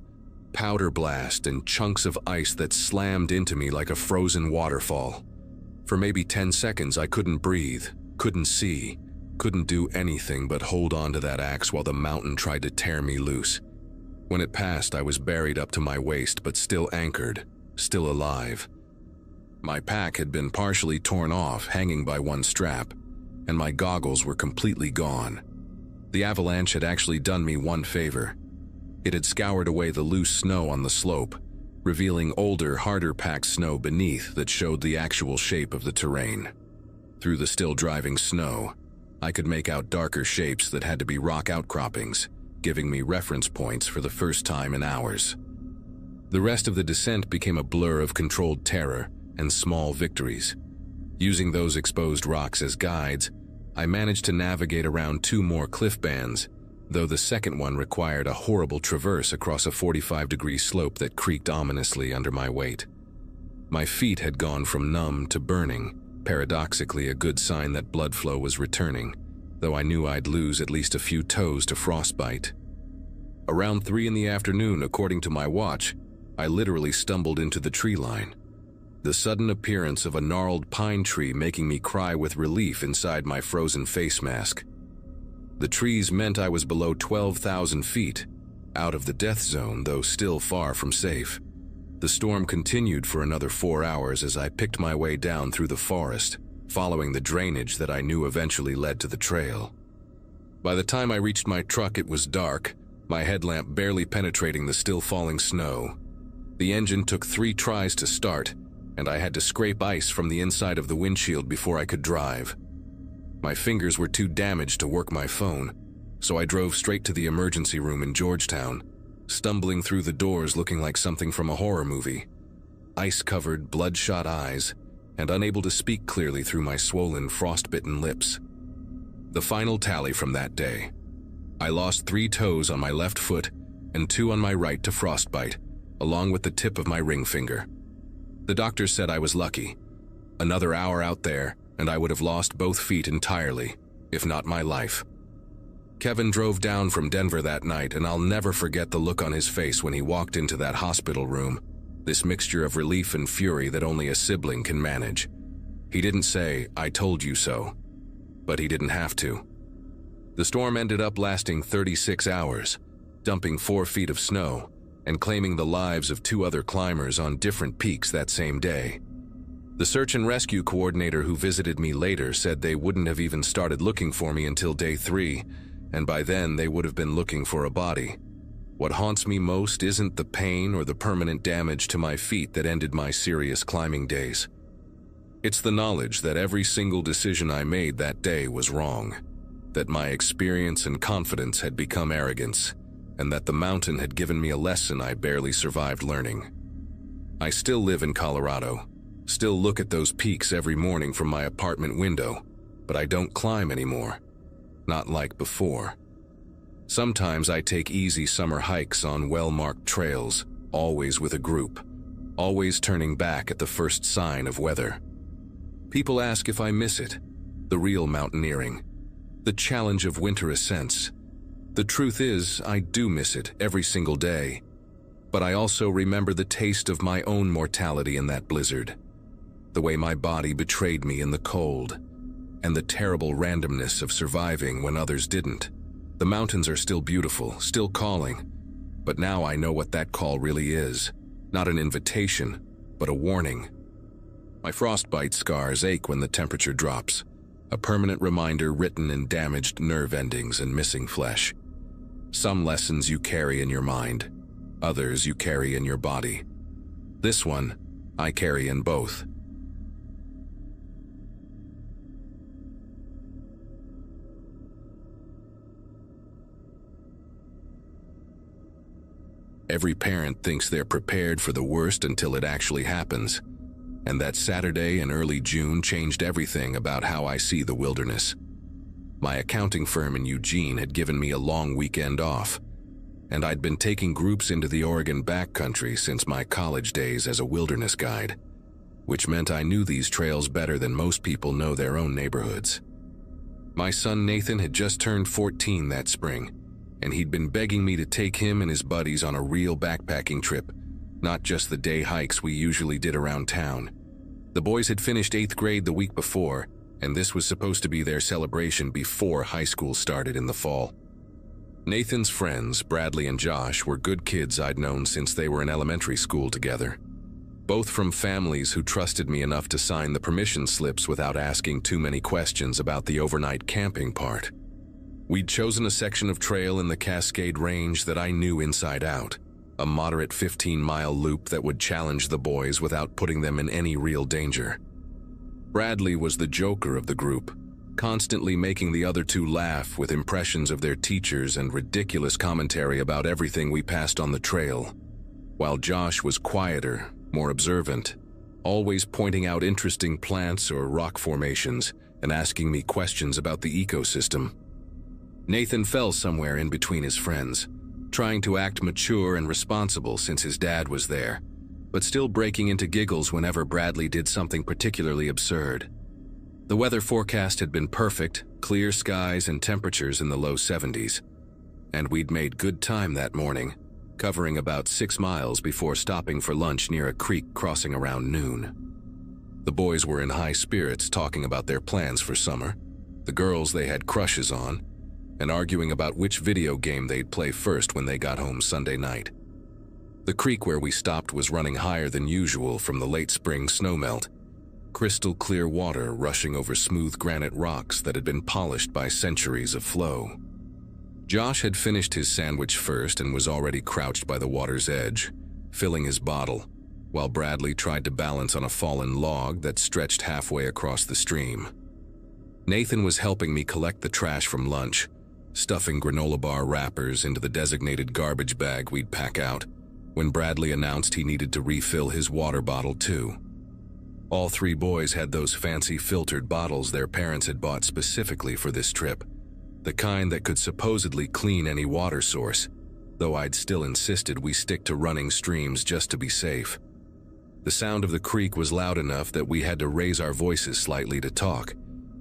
Speaker 2: powder blast and chunks of ice that slammed into me like a frozen waterfall. For maybe 10 seconds I couldn't breathe, couldn't see, couldn't do anything but hold on to that axe while the mountain tried to tear me loose. When it passed, I was buried up to my waist, but still anchored, still alive. My pack had been partially torn off, hanging by one strap, and my goggles were completely gone. The avalanche had actually done me one favor. It had scoured away the loose snow on the slope, revealing older, harder-packed snow beneath that showed the actual shape of the terrain. Through the still driving snow, I could make out darker shapes that had to be rock outcroppings, giving me reference points for the first time in hours. The rest of the descent became a blur of controlled terror and small victories. Using those exposed rocks as guides, I managed to navigate around 2 more cliff bands, though the second one required a horrible traverse across a 45-degree slope that creaked ominously under my weight. My feet had gone from numb to burning, paradoxically a good sign that blood flow was returning, though I knew I'd lose at least a few toes to frostbite. Around 3 in the afternoon, according to my watch, I literally stumbled into the tree line. The sudden appearance of a gnarled pine tree making me cry with relief inside my frozen face mask. The trees meant I was below 12,000 feet, out of the death zone, though still far from safe. The storm continued for another 4 hours as I picked my way down through the forest, following the drainage that I knew eventually led to the trail. By the time I reached my truck, it was dark, my headlamp barely penetrating the still falling snow. The engine took 3 tries to start, and I had to scrape ice from the inside of the windshield before I could drive. My fingers were too damaged to work my phone, so I drove straight to the emergency room in Georgetown, stumbling through the doors looking like something from a horror movie. Ice-covered, bloodshot eyes, and unable to speak clearly through my swollen, frostbitten lips. The final tally from that day: I lost 3 toes on my left foot and 2 on my right to frostbite, along with the tip of my ring finger. The doctor said I was lucky. Another hour out there, and I would have lost both feet entirely, if not my life. Kevin drove down from Denver that night, and I'll never forget the look on his face when he walked into that hospital room, this mixture of relief and fury that only a sibling can manage. He didn't say, "I told you so," but he didn't have to. The storm ended up lasting 36 hours, dumping 4 feet of snow, and claiming the lives of 2 other climbers on different peaks that same day. The search and rescue coordinator who visited me later said they wouldn't have even started looking for me until day 3, and by then they would have been looking for a body. What haunts me most isn't the pain or the permanent damage to my feet that ended my serious climbing days. It's the knowledge that every single decision I made that day was wrong, that my experience and confidence had become arrogance, and that the mountain had given me a lesson I barely survived learning. I still live in Colorado, still look at those peaks every morning from my apartment window, but I don't climb anymore. Not like before. Sometimes I take easy summer hikes on well-marked trails, always with a group, always turning back at the first sign of weather. People ask if I miss it, the real mountaineering, the challenge of winter ascents. The truth is, I do miss it every single day, but I also remember the taste of my own mortality in that blizzard, the way my body betrayed me in the cold, and the terrible randomness of surviving when others didn't. The mountains are still beautiful, still calling, but now I know what that call really is. Not an invitation, but a warning. My frostbite scars ache when the temperature drops, a permanent reminder written in damaged nerve endings and missing flesh. Some lessons you carry in your mind, others you carry in your body. This one, I carry in both. Every parent thinks they're prepared for the worst until it actually happens, and that Saturday in early June changed everything about how I see the wilderness. My accounting firm in Eugene had given me a long weekend off, and I'd been taking groups into the Oregon backcountry since my college days as a wilderness guide, which meant I knew these trails better than most people know their own neighborhoods. My son Nathan had just turned 14 that spring, and he'd been begging me to take him and his buddies on a real backpacking trip, not just the day hikes we usually did around town. The boys had finished 8th grade the week before, and this was supposed to be their celebration before high school started in the fall. Nathan's friends, Bradley and Josh, were good kids I'd known since they were in elementary school together, both from families who trusted me enough to sign the permission slips without asking too many questions about the overnight camping part. We'd chosen a section of trail in the Cascade Range that I knew inside out, a moderate 15-mile loop that would challenge the boys without putting them in any real danger. Bradley was the joker of the group, constantly making the other 2 laugh with impressions of their teachers and ridiculous commentary about everything we passed on the trail, while Josh was quieter, more observant, always pointing out interesting plants or rock formations and asking me questions about the ecosystem. Nathan fell somewhere in between his friends, trying to act mature and responsible since his dad was there, but still breaking into giggles whenever Bradley did something particularly absurd. The weather forecast had been perfect, clear skies and temperatures in the low 70s. and we'd made good time that morning, covering about 6 miles before stopping for lunch near a creek crossing around noon. The boys were in high spirits talking about their plans for summer, the girls they had crushes on, and arguing about which video game they'd play first when they got home Sunday night. The creek where we stopped was running higher than usual from the late spring snowmelt, crystal clear water rushing over smooth granite rocks that had been polished by centuries of flow. Josh had finished his sandwich first and was already crouched by the water's edge, filling his bottle, while Bradley tried to balance on a fallen log that stretched halfway across the stream. Nathan was helping me collect the trash from lunch, stuffing granola bar wrappers into the designated garbage bag we'd pack out, when Bradley announced he needed to refill his water bottle too. All 3 boys had those fancy filtered bottles their parents had bought specifically for this trip, the kind that could supposedly clean any water source, though I'd still insisted we stick to running streams just to be safe. The sound of the creek was loud enough that we had to raise our voices slightly to talk,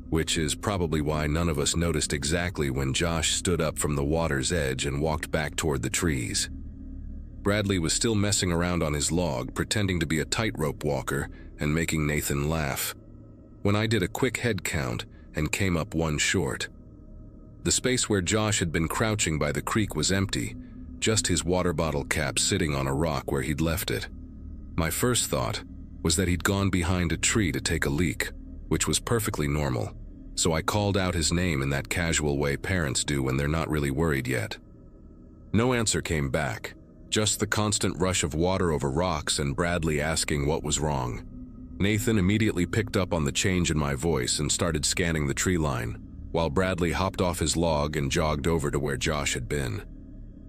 Speaker 2: which is probably why none of us noticed exactly when Josh stood up from the water's edge and walked back toward the trees. Bradley was still messing around on his log, pretending to be a tightrope walker and making Nathan laugh, when I did a quick head count and came up 1 short. The space where Josh had been crouching by the creek was empty, just his water bottle cap sitting on a rock where he'd left it. My first thought was that he'd gone behind a tree to take a leak, which was perfectly normal, so I called out his name in that casual way parents do when they're not really worried yet. No answer came back, just the constant rush of water over rocks and Bradley asking what was wrong. Nathan immediately picked up on the change in my voice and started scanning the tree line, while Bradley hopped off his log and jogged over to where Josh had been.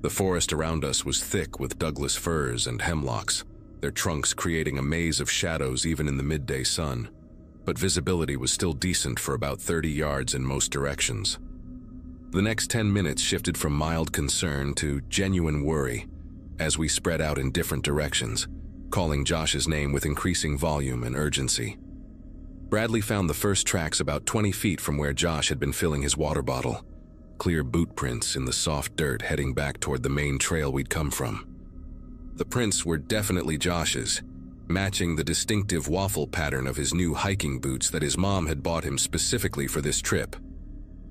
Speaker 2: The forest around us was thick with Douglas firs and hemlocks, their trunks creating a maze of shadows even in the midday sun, but visibility was still decent for about 30 yards in most directions. The next 10 minutes shifted from mild concern to genuine worry as we spread out in different directions, calling Josh's name with increasing volume and urgency. Bradley found the first tracks about 20 feet from where Josh had been filling his water bottle, clear boot prints in the soft dirt heading back toward the main trail we'd come from. The prints were definitely Josh's, matching the distinctive waffle pattern of his new hiking boots that his mom had bought him specifically for this trip.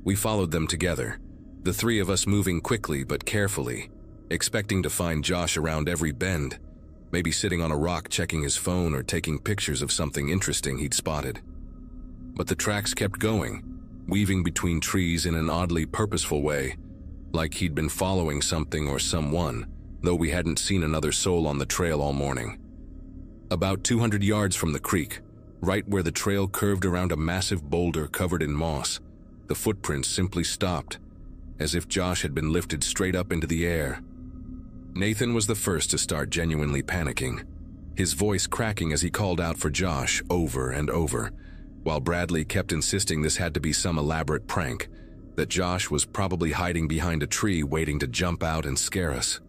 Speaker 2: We followed them together, the 3 of us moving quickly but carefully, expecting to find Josh around every bend, maybe sitting on a rock checking his phone or taking pictures of something interesting he'd spotted. But the tracks kept going, weaving between trees in an oddly purposeful way, like he'd been following something or someone, though we hadn't seen another soul on the trail all morning. About 200 yards from the creek, right where the trail curved around a massive boulder covered in moss, the footprints simply stopped, as if Josh had been lifted straight up into the air. Nathan was the first to start genuinely panicking, his voice cracking as he called out for Josh over and over, while Bradley kept insisting this had to be some elaborate prank, that Josh was probably hiding behind a tree waiting to jump out and scare us.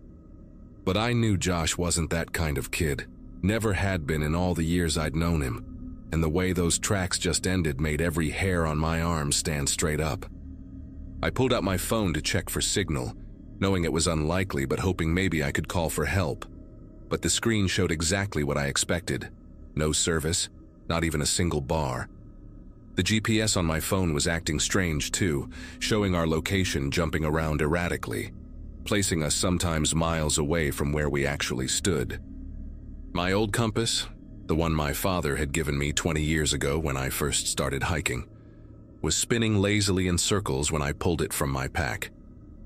Speaker 2: But I knew Josh wasn't that kind of kid, never had been in all the years I'd known him, and the way those tracks just ended made every hair on my arm stand straight up. I pulled out my phone to check for signal, knowing it was unlikely but hoping maybe I could call for help. But the screen showed exactly what I expected. No service, not even a single bar. The GPS on my phone was acting strange too, showing our location jumping around erratically, placing us sometimes miles away from where we actually stood. My old compass, the one my father had given me 20 years ago when I first started hiking, was spinning lazily in circles when I pulled it from my pack,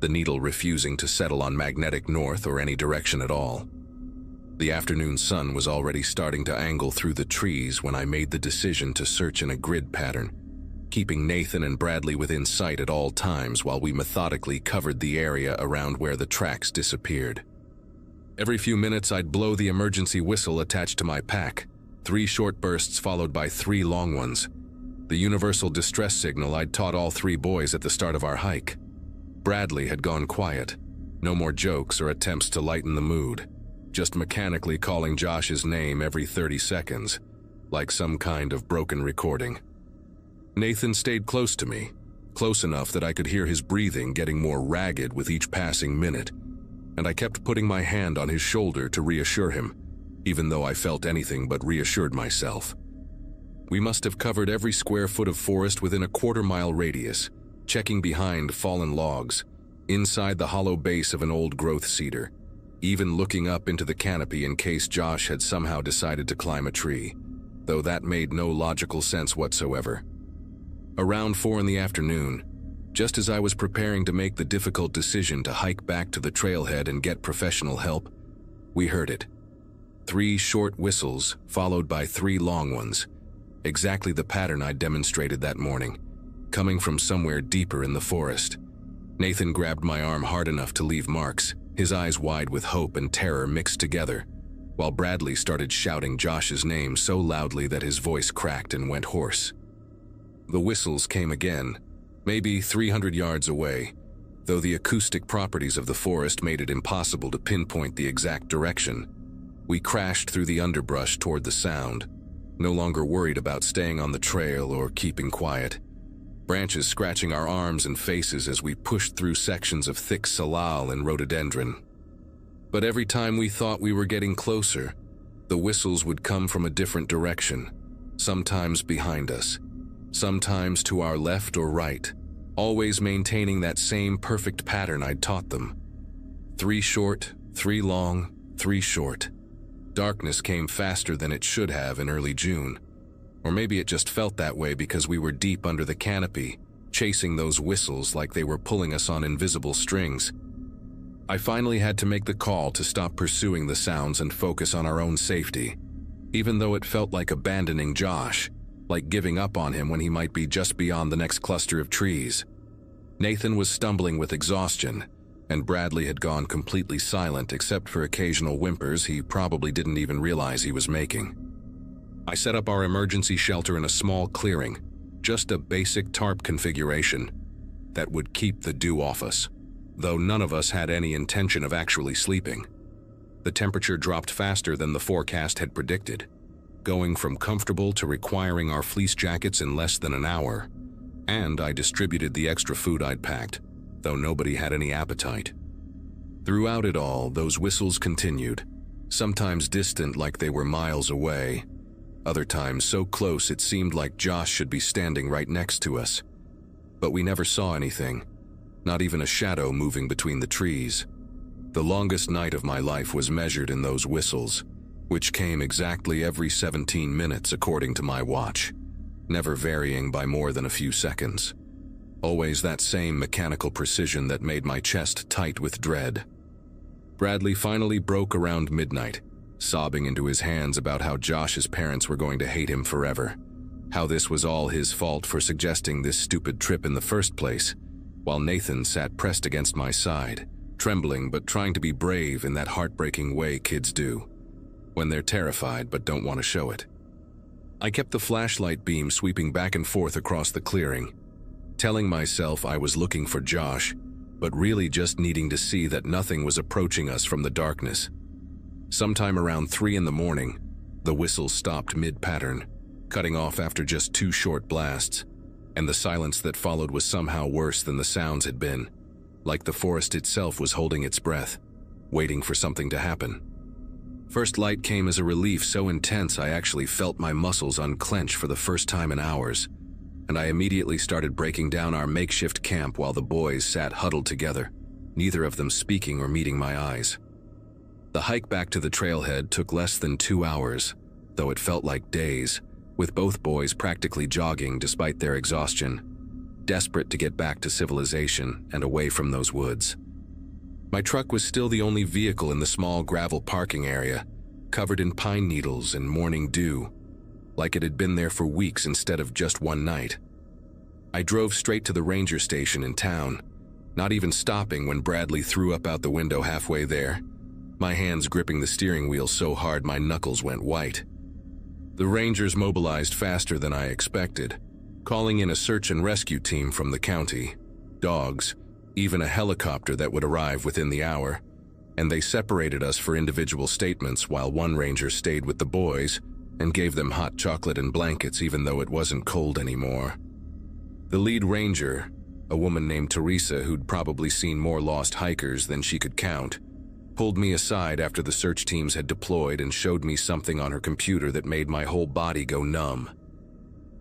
Speaker 2: the needle refusing to settle on magnetic north or any direction at all. The afternoon sun was already starting to angle through the trees when I made the decision to search in a grid pattern, keeping Nathan and Bradley within sight at all times while we methodically covered the area around where the tracks disappeared. Every few minutes I'd blow the emergency whistle attached to my pack, 3 short bursts followed by 3 long ones, the universal distress signal I'd taught all 3 boys at the start of our hike. Bradley had gone quiet, no more jokes or attempts to lighten the mood, just mechanically calling Josh's name every 30 seconds, like some kind of broken recording. Nathan stayed close to me, close enough that I could hear his breathing getting more ragged with each passing minute, and I kept putting my hand on his shoulder to reassure him, even though I felt anything but reassured myself. We must have covered every square foot of forest within a quarter-mile radius, checking behind fallen logs, inside the hollow base of an old-growth cedar, even looking up into the canopy in case Josh had somehow decided to climb a tree, though that made no logical sense whatsoever. Around 4 in the afternoon, just as I was preparing to make the difficult decision to hike back to the trailhead and get professional help, we heard it. 3 short whistles followed by 3 long ones, exactly the pattern I'd demonstrated that morning, coming from somewhere deeper in the forest. Nathan grabbed my arm hard enough to leave marks, his eyes wide with hope and terror mixed together, while Bradley started shouting Josh's name so loudly that his voice cracked and went hoarse. The whistles came again, maybe 300 yards away, though the acoustic properties of the forest made it impossible to pinpoint the exact direction. We crashed through the underbrush toward the sound, no longer worried about staying on the trail or keeping quiet. Branches scratching our arms and faces as we pushed through sections of thick salal and rhododendron. But every time we thought we were getting closer, the whistles would come from a different direction, sometimes behind us, sometimes to our left or right, always maintaining that same perfect pattern I'd taught them. 3 short, 3 long, 3 short. Darkness came faster than it should have in early June. Or maybe it just felt that way because we were deep under the canopy, chasing those whistles like they were pulling us on invisible strings. I finally had to make the call to stop pursuing the sounds and focus on our own safety, even though it felt like abandoning Josh, like giving up on him when he might be just beyond the next cluster of trees. Nathan was stumbling with exhaustion, and Bradley had gone completely silent except for occasional whimpers he probably didn't even realize he was making. I set up our emergency shelter in a small clearing, just a basic tarp configuration that would keep the dew off us, though none of us had any intention of actually sleeping. The temperature dropped faster than the forecast had predicted, going from comfortable to requiring our fleece jackets in less than an hour, and I distributed the extra food I'd packed, though nobody had any appetite. Throughout it all, those whistles continued, sometimes distant like they were miles away, other times so close it seemed like Josh should be standing right next to us. But we never saw anything, not even a shadow moving between the trees. The longest night of my life was measured in those whistles, which came exactly every 17 minutes according to my watch, never varying by more than a few seconds. Always that same mechanical precision that made my chest tight with dread. Bradley finally broke around midnight, sobbing into his hands about how Josh's parents were going to hate him forever, how this was all his fault for suggesting this stupid trip in the first place, while Nathan sat pressed against my side, trembling but trying to be brave in that heartbreaking way kids do, when they're terrified but don't want to show it. I kept the flashlight beam sweeping back and forth across the clearing, telling myself I was looking for Josh, but really just needing to see that nothing was approaching us from the darkness. Sometime around 3 in the morning, the whistle stopped mid-pattern, cutting off after just 2 short blasts, and the silence that followed was somehow worse than the sounds had been, like the forest itself was holding its breath, waiting for something to happen. First light came as a relief so intense I actually felt my muscles unclench for the first time in hours, and I immediately started breaking down our makeshift camp while the boys sat huddled together, neither of them speaking or meeting my eyes. The hike back to the trailhead took less than 2 hours, though it felt like days, with both boys practically jogging despite their exhaustion, desperate to get back to civilization and away from those woods. My truck was still the only vehicle in the small gravel parking area, covered in pine needles and morning dew, like it had been there for weeks instead of just one night. I drove straight to the ranger station in town, not even stopping when Bradley threw up out the window halfway there, my hands gripping the steering wheel so hard my knuckles went white. The Rangers mobilized faster than I expected, calling in a search and rescue team from the county, dogs, even a helicopter that would arrive within the hour, and they separated us for individual statements while one ranger stayed with the boys and gave them hot chocolate and blankets even though it wasn't cold anymore. The lead ranger, a woman named Teresa who'd probably seen more lost hikers than she could count, pulled me aside after the search teams had deployed and showed me something on her computer that made my whole body go numb.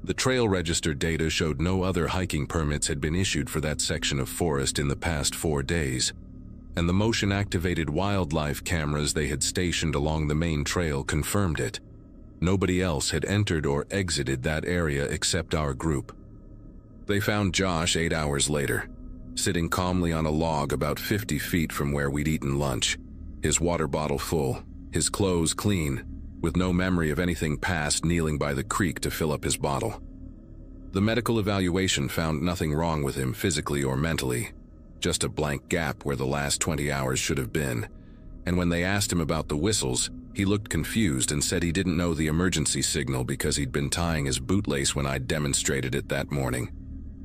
Speaker 2: The trail register data showed no other hiking permits had been issued for that section of forest in the past 4 days, and the motion-activated wildlife cameras they had stationed along the main trail confirmed it. Nobody else had entered or exited that area except our group. They found Josh 8 hours later, sitting calmly on a log about 50 feet from where we'd eaten lunch, his water bottle full, his clothes clean, with no memory of anything past kneeling by the creek to fill up his bottle. The medical evaluation found nothing wrong with him physically or mentally, just a blank gap where the last 20 hours should have been, and when they asked him about the whistles, he looked confused and said he didn't know the emergency signal because he'd been tying his bootlace when I demonstrated it that morning,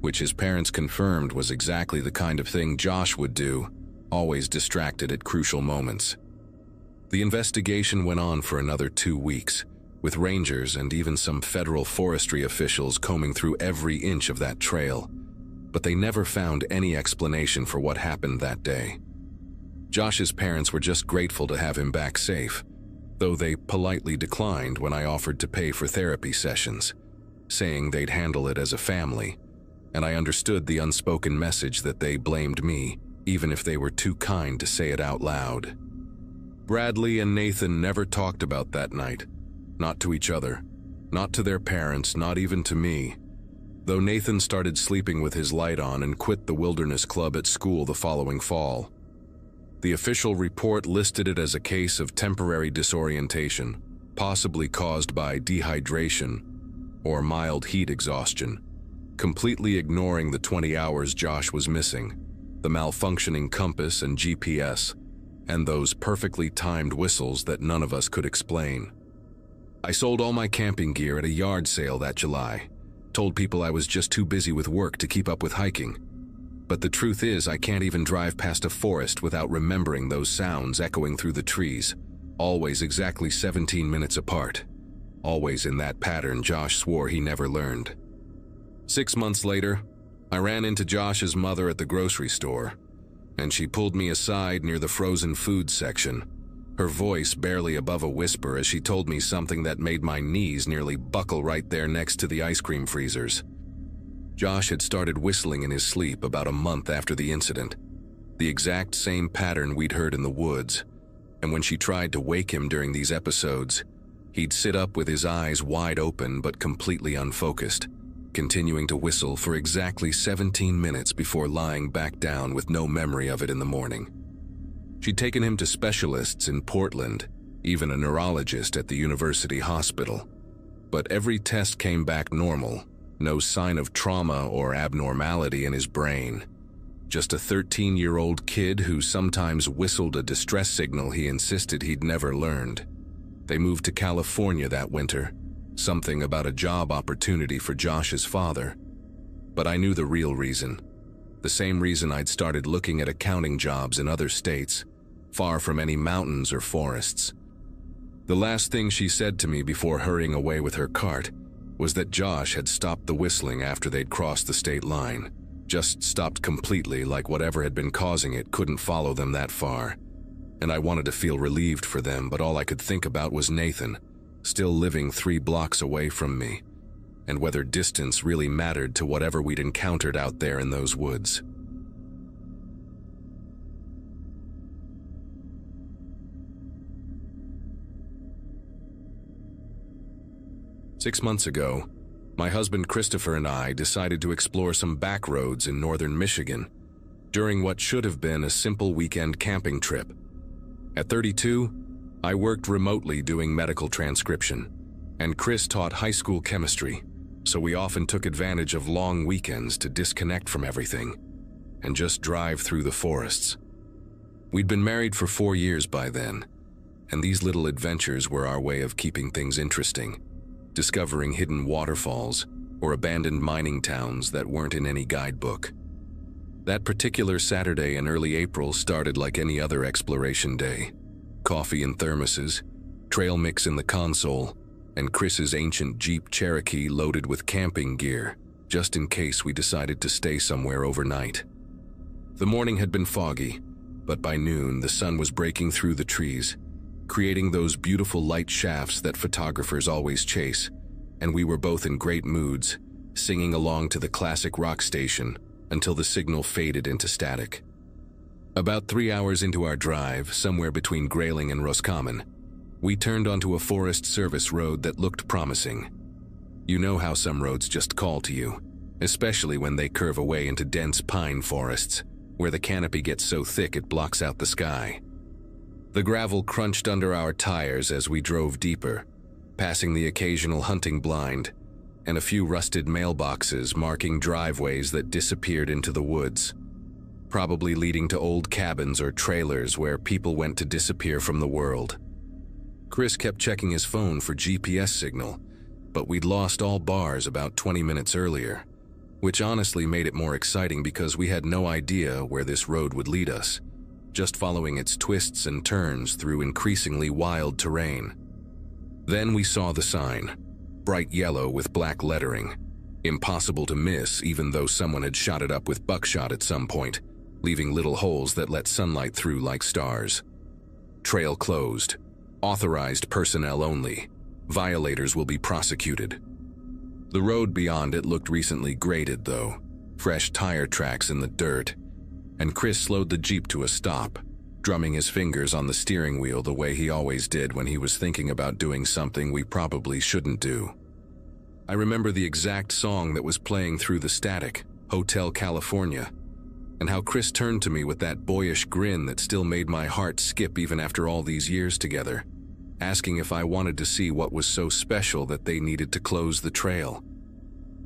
Speaker 2: which his parents confirmed was exactly the kind of thing Josh would do, always distracted at crucial moments. The investigation went on for another 2 weeks, with rangers and even some federal forestry officials combing through every inch of that trail, but they never found any explanation for what happened that day. Josh's parents were just grateful to have him back safe, though they politely declined when I offered to pay for therapy sessions, saying they'd handle it as a family, and I understood the unspoken message that they blamed me, even if they were too kind to say it out loud. Bradley and Nathan never talked about that night, not to each other, not to their parents, not even to me, though Nathan started sleeping with his light on and quit the wilderness club at school the following fall. The official report listed it as a case of temporary disorientation, possibly caused by dehydration or mild heat exhaustion, completely ignoring the 20 hours Josh was missing, the malfunctioning compass and GPS, and those perfectly timed whistles that none of us could explain. I sold all my camping gear at a yard sale that July, told people I was just too busy with work to keep up with hiking. But the truth is, I can't even drive past a forest without remembering those sounds echoing through the trees, always exactly 17 minutes apart, always in that pattern Josh swore he never learned. 6 months later, I ran into Josh's mother at the grocery store, and she pulled me aside near the frozen food section, her voice barely above a whisper as she told me something that made my knees nearly buckle right there next to the ice cream freezers. Josh had started whistling in his sleep about a month after the incident, the exact same pattern we'd heard in the woods, and when she tried to wake him during these episodes, he'd sit up with his eyes wide open but completely unfocused, continuing to whistle for exactly 17 minutes before lying back down with no memory of it in the morning. She'd taken him to specialists in Portland, even a neurologist at the university hospital, but every test came back normal, no sign of trauma or abnormality in his brain. Just a 13-year-old kid who sometimes whistled a distress signal he insisted he'd never learned. They moved to California that winter, something about a job opportunity for Josh's father. But I knew the real reason, the same reason I'd started looking at accounting jobs in other states, far from any mountains or forests. The last thing she said to me before hurrying away with her cart was that Josh had stopped the whistling after they'd crossed the state line, just stopped completely, like whatever had been causing it couldn't follow them that far. And I wanted to feel relieved for them, but all I could think about was Nathan, still living 3 blocks away from me, and whether distance really mattered to whatever we'd encountered out there in those woods. Six months ago, my husband Christopher and I decided to explore some back roads in northern Michigan during what should have been a simple weekend camping trip. At 32, I worked remotely doing medical transcription, and Chris taught high school chemistry, so we often took advantage of long weekends to disconnect from everything and just drive through the forests. We'd been married for 4 years by then, and these little adventures were our way of keeping things interesting, discovering hidden waterfalls or abandoned mining towns that weren't in any guidebook. That particular Saturday in early April started like any other exploration day. Coffee in thermoses, trail mix in the console, and Chris's ancient Jeep Cherokee loaded with camping gear, just in case we decided to stay somewhere overnight. The morning had been foggy, but by noon the sun was breaking through the trees, creating those beautiful light shafts that photographers always chase, and we were both in great moods, singing along to the classic rock station until the signal faded into static. About 3 hours into our drive, somewhere between Grayling and Roscommon, we turned onto a Forest Service road that looked promising. You know how some roads just call to you, especially when they curve away into dense pine forests, where the canopy gets so thick it blocks out the sky. The gravel crunched under our tires as we drove deeper, passing the occasional hunting blind and a few rusted mailboxes marking driveways that disappeared into the woods, probably leading to old cabins or trailers where people went to disappear from the world. Chris kept checking his phone for GPS signal, but we'd lost all bars about 20 minutes earlier, which honestly made it more exciting because we had no idea where this road would lead us, just following its twists and turns through increasingly wild terrain. Then we saw the sign, bright yellow with black lettering, impossible to miss even though someone had shot it up with buckshot at some point, leaving little holes that let sunlight through like stars. Trail closed. Authorized personnel only. Violators will be prosecuted. The road beyond it looked recently graded though, fresh tire tracks in the dirt, and Chris slowed the Jeep to a stop, drumming his fingers on the steering wheel the way he always did when he was thinking about doing something we probably shouldn't do. I remember the exact song that was playing through the static, Hotel California, and how Chris turned to me with that boyish grin that still made my heart skip even after all these years together, asking if I wanted to see what was so special that they needed to close the trail.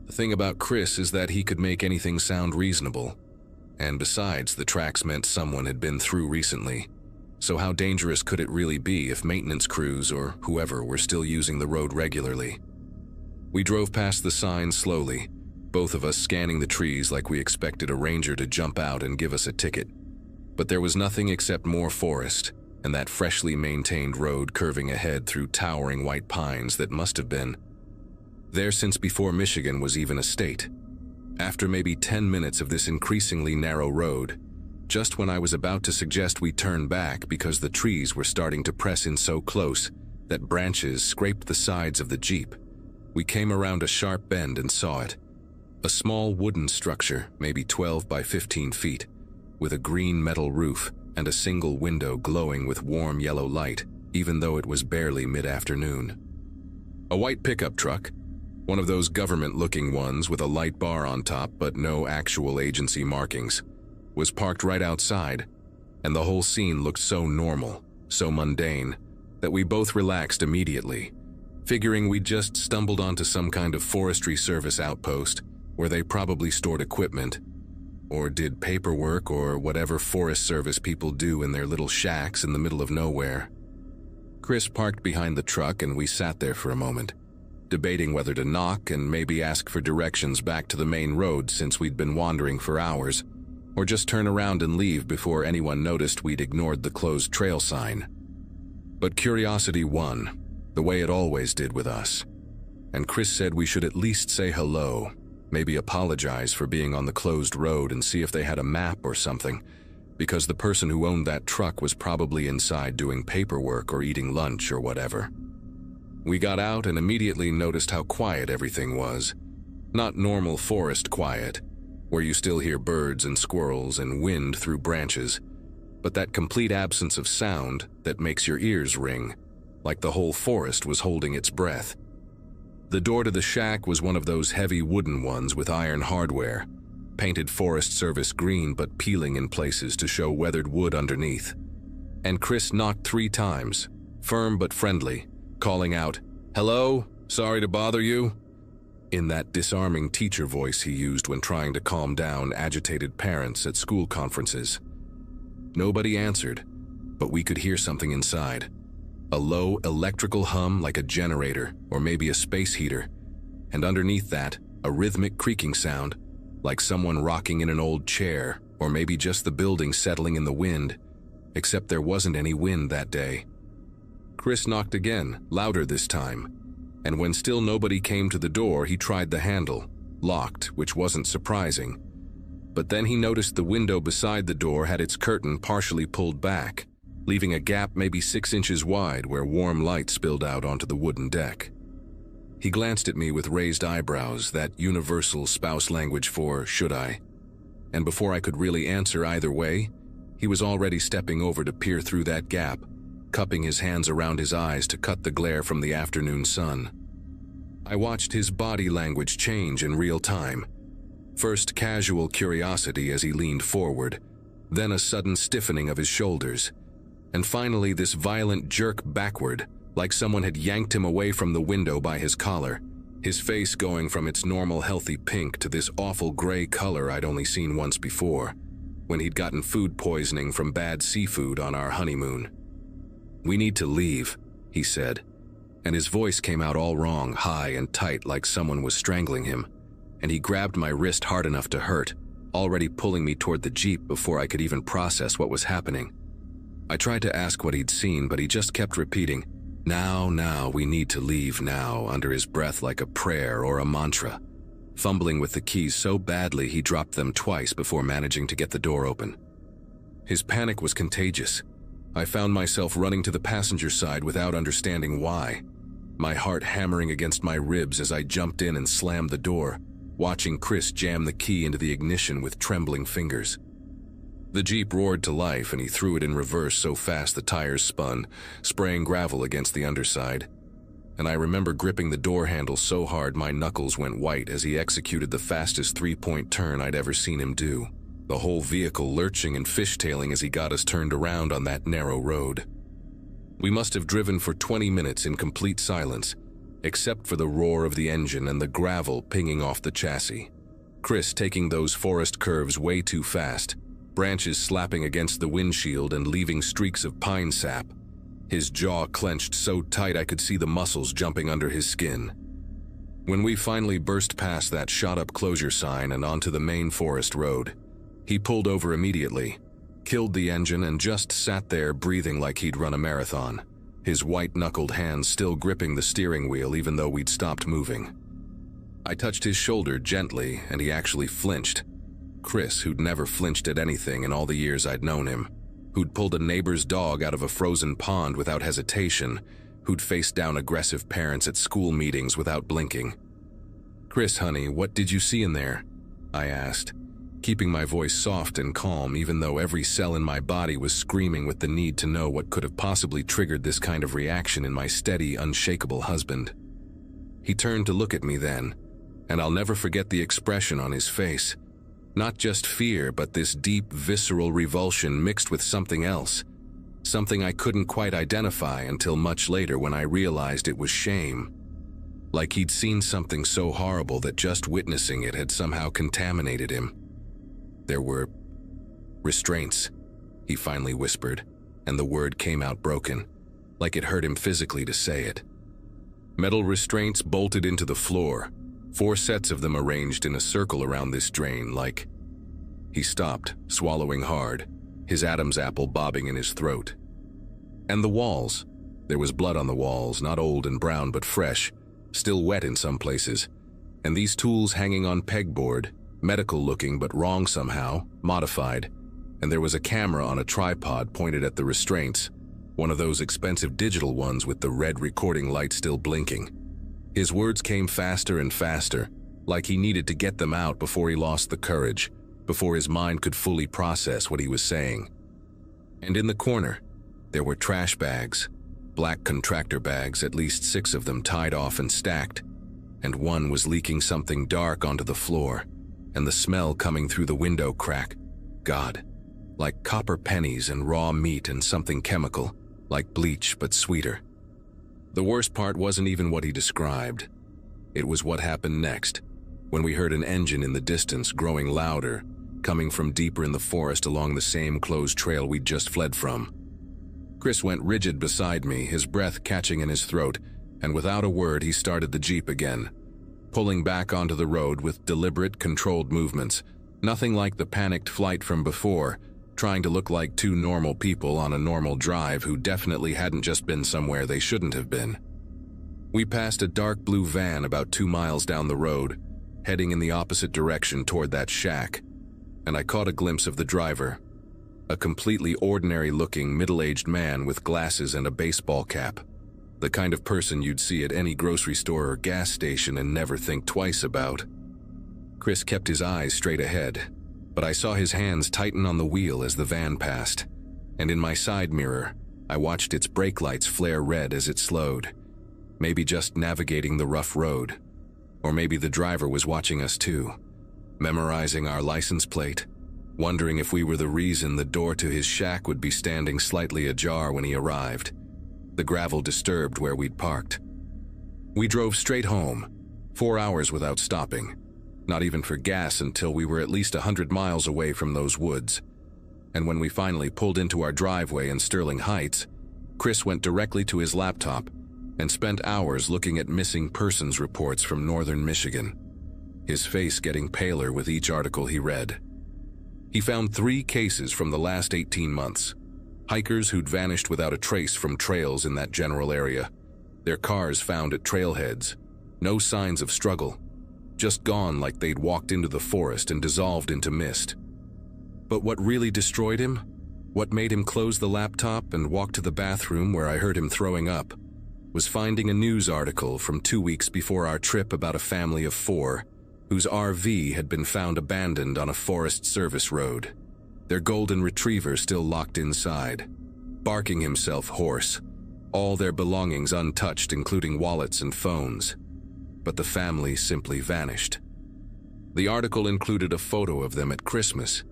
Speaker 2: The thing about Chris is that he could make anything sound reasonable, and besides, the tracks meant someone had been through recently, so how dangerous could it really be if maintenance crews or whoever were still using the road regularly? We drove past the sign slowly, both of us scanning the trees like we expected a ranger to jump out and give us a ticket. But there was nothing except more forest, and that freshly maintained road curving ahead through towering white pines that must have been there since before Michigan was even a state. After maybe 10 minutes of this increasingly narrow road, just when I was about to suggest we turn back because the trees were starting to press in so close that branches scraped the sides of the Jeep, we came around a sharp bend and saw it. A small wooden structure, maybe 12 by 15 feet, with a green metal roof and a single window glowing with warm yellow light, even though it was barely mid-afternoon. A white pickup truck, one of those government-looking ones with a light bar on top but no actual agency markings, was parked right outside, and the whole scene looked so normal, so mundane, that we both relaxed immediately, figuring we'd just stumbled onto some kind of forestry service outpost where they probably stored equipment, or did paperwork or whatever Forest Service people do in their little shacks in the middle of nowhere. Chris parked behind the truck and we sat there for a moment, debating whether to knock and maybe ask for directions back to the main road since we'd been wandering for hours, or just turn around and leave before anyone noticed we'd ignored the closed trail sign. But curiosity won, the way it always did with us, and Chris said we should at least say hello, maybe apologize for being on the closed road and see if they had a map or something, because the person who owned that truck was probably inside doing paperwork or eating lunch or whatever. We got out and immediately noticed how quiet everything was. Not normal forest quiet, where you still hear birds and squirrels and wind through branches, but that complete absence of sound that makes your ears ring, like the whole forest was holding its breath. The door to the shack was one of those heavy wooden ones with iron hardware, painted Forest Service green but peeling in places to show weathered wood underneath. And Chris knocked 3 times, firm but friendly, calling out, "Hello? Sorry to bother you?" in that disarming teacher voice he used when trying to calm down agitated parents at school conferences. Nobody answered, but we could hear something inside. A low electrical hum like a generator or maybe a space heater, and underneath that, a rhythmic creaking sound, like someone rocking in an old chair or maybe just the building settling in the wind, except there wasn't any wind that day. Chris knocked again, louder this time, and when still nobody came to the door, he tried the handle, locked, which wasn't surprising. But then he noticed the window beside the door had its curtain partially pulled back, leaving a gap maybe 6 inches wide where warm light spilled out onto the wooden deck. He glanced at me with raised eyebrows, that universal spouse language for "should I?" And before I could really answer either way, he was already stepping over to peer through that gap, cupping his hands around his eyes to cut the glare from the afternoon sun. I watched his body language change in real time. First casual curiosity as he leaned forward, then a sudden stiffening of his shoulders, and finally this violent jerk backward, like someone had yanked him away from the window by his collar, his face going from its normal healthy pink to this awful gray color I'd only seen once before, when he'd gotten food poisoning from bad seafood on our honeymoon. "We need to leave," he said, and his voice came out all wrong, high and tight like someone was strangling him, and he grabbed my wrist hard enough to hurt, already pulling me toward the Jeep before I could even process what was happening. I tried to ask what he'd seen, but he just kept repeating, now, we need to leave now," under his breath like a prayer or a mantra, fumbling with the keys so badly he dropped them twice before managing to get the door open. His panic was contagious. I found myself running to the passenger side without understanding why, my heart hammering against my ribs as I jumped in and slammed the door, watching Chris jam the key into the ignition with trembling fingers. The Jeep roared to life and he threw it in reverse so fast the tires spun, spraying gravel against the underside. And I remember gripping the door handle so hard my knuckles went white as he executed the fastest 3-point turn I'd ever seen him do, the whole vehicle lurching and fishtailing as he got us turned around on that narrow road. We must have driven for 20 minutes in complete silence, except for the roar of the engine and the gravel pinging off the chassis. Chris taking those forest curves way too fast, branches slapping against the windshield and leaving streaks of pine sap, his jaw clenched so tight I could see the muscles jumping under his skin. When we finally burst past that shot-up closure sign and onto the main forest road, he pulled over immediately, killed the engine and just sat there breathing like he'd run a marathon, his white-knuckled hands still gripping the steering wheel even though we'd stopped moving. I touched his shoulder gently and he actually flinched. Chris, who'd never flinched at anything in all the years I'd known him, who'd pulled a neighbor's dog out of a frozen pond without hesitation, who'd faced down aggressive parents at school meetings without blinking. "Chris, honey, what did you see in there?" I asked, keeping my voice soft and calm even though every cell in my body was screaming with the need to know what could have possibly triggered this kind of reaction in my steady, unshakable husband. He turned to look at me then, and I'll never forget the expression on his face. Not just fear, but this deep, visceral revulsion mixed with something else. Something I couldn't quite identify until much later when I realized it was shame. Like he'd seen something so horrible that just witnessing it had somehow contaminated him. "There were restraints," he finally whispered, and the word came out broken, like it hurt him physically to say it. "Metal restraints bolted into the floor, 4 sets of them arranged in a circle around this drain like—" He stopped, swallowing hard, his Adam's apple bobbing in his throat. "And the walls. There was blood on the walls, not old and brown but fresh, still wet in some places. And these tools hanging on pegboard, medical looking but wrong somehow, modified. And there was a camera on a tripod pointed at the restraints, one of those expensive digital ones with the red recording light still blinking." His words came faster and faster, like he needed to get them out before he lost the courage, before his mind could fully process what he was saying. "And in the corner, there were trash bags, black contractor bags, at least 6 of them tied off and stacked, and one was leaking something dark onto the floor, and the smell coming through the window crack. God, like copper pennies and raw meat and something chemical, like bleach but sweeter. The worst part wasn't even what he described. It was what happened next, when we heard an engine in the distance growing louder, coming from deeper in the forest along the same closed trail we'd just fled from. Chris went rigid beside me, his breath catching in his throat, and without a word he started the Jeep again, pulling back onto the road with deliberate, controlled movements, nothing like the panicked flight from before, trying to look like 2 normal people on a normal drive who definitely hadn't just been somewhere they shouldn't have been. We passed a dark blue van about 2 miles down the road, heading in the opposite direction toward that shack, and I caught a glimpse of the driver, a completely ordinary-looking middle-aged man with glasses and a baseball cap, the kind of person you'd see at any grocery store or gas station and never think twice about. Chris kept his eyes straight ahead, but I saw his hands tighten on the wheel as the van passed, and in my side mirror, I watched its brake lights flare red as it slowed, maybe just navigating the rough road, or maybe the driver was watching us too, memorizing our license plate, wondering if we were the reason the door to his shack would be standing slightly ajar when he arrived, the gravel disturbed where we'd parked. We drove straight home, 4 hours without stopping, not even for gas until we were at least 100 miles away from those woods. And when we finally pulled into our driveway in Sterling Heights, Chris went directly to his laptop and spent hours looking at missing persons reports from northern Michigan, his face getting paler with each article he read. He found 3 cases from the last 18 months, hikers who'd vanished without a trace from trails in that general area, their cars found at trailheads, no signs of struggle, just gone like they'd walked into the forest and dissolved into mist. But what really destroyed him, what made him close the laptop and walk to the bathroom where I heard him throwing up, was finding a news article from 2 weeks before our trip about a family of 4 whose RV had been found abandoned on a Forest Service road, their golden retriever still locked inside, barking himself hoarse, all their belongings untouched including wallets and phones. But the family simply vanished. The article included a photo of them at Christmas,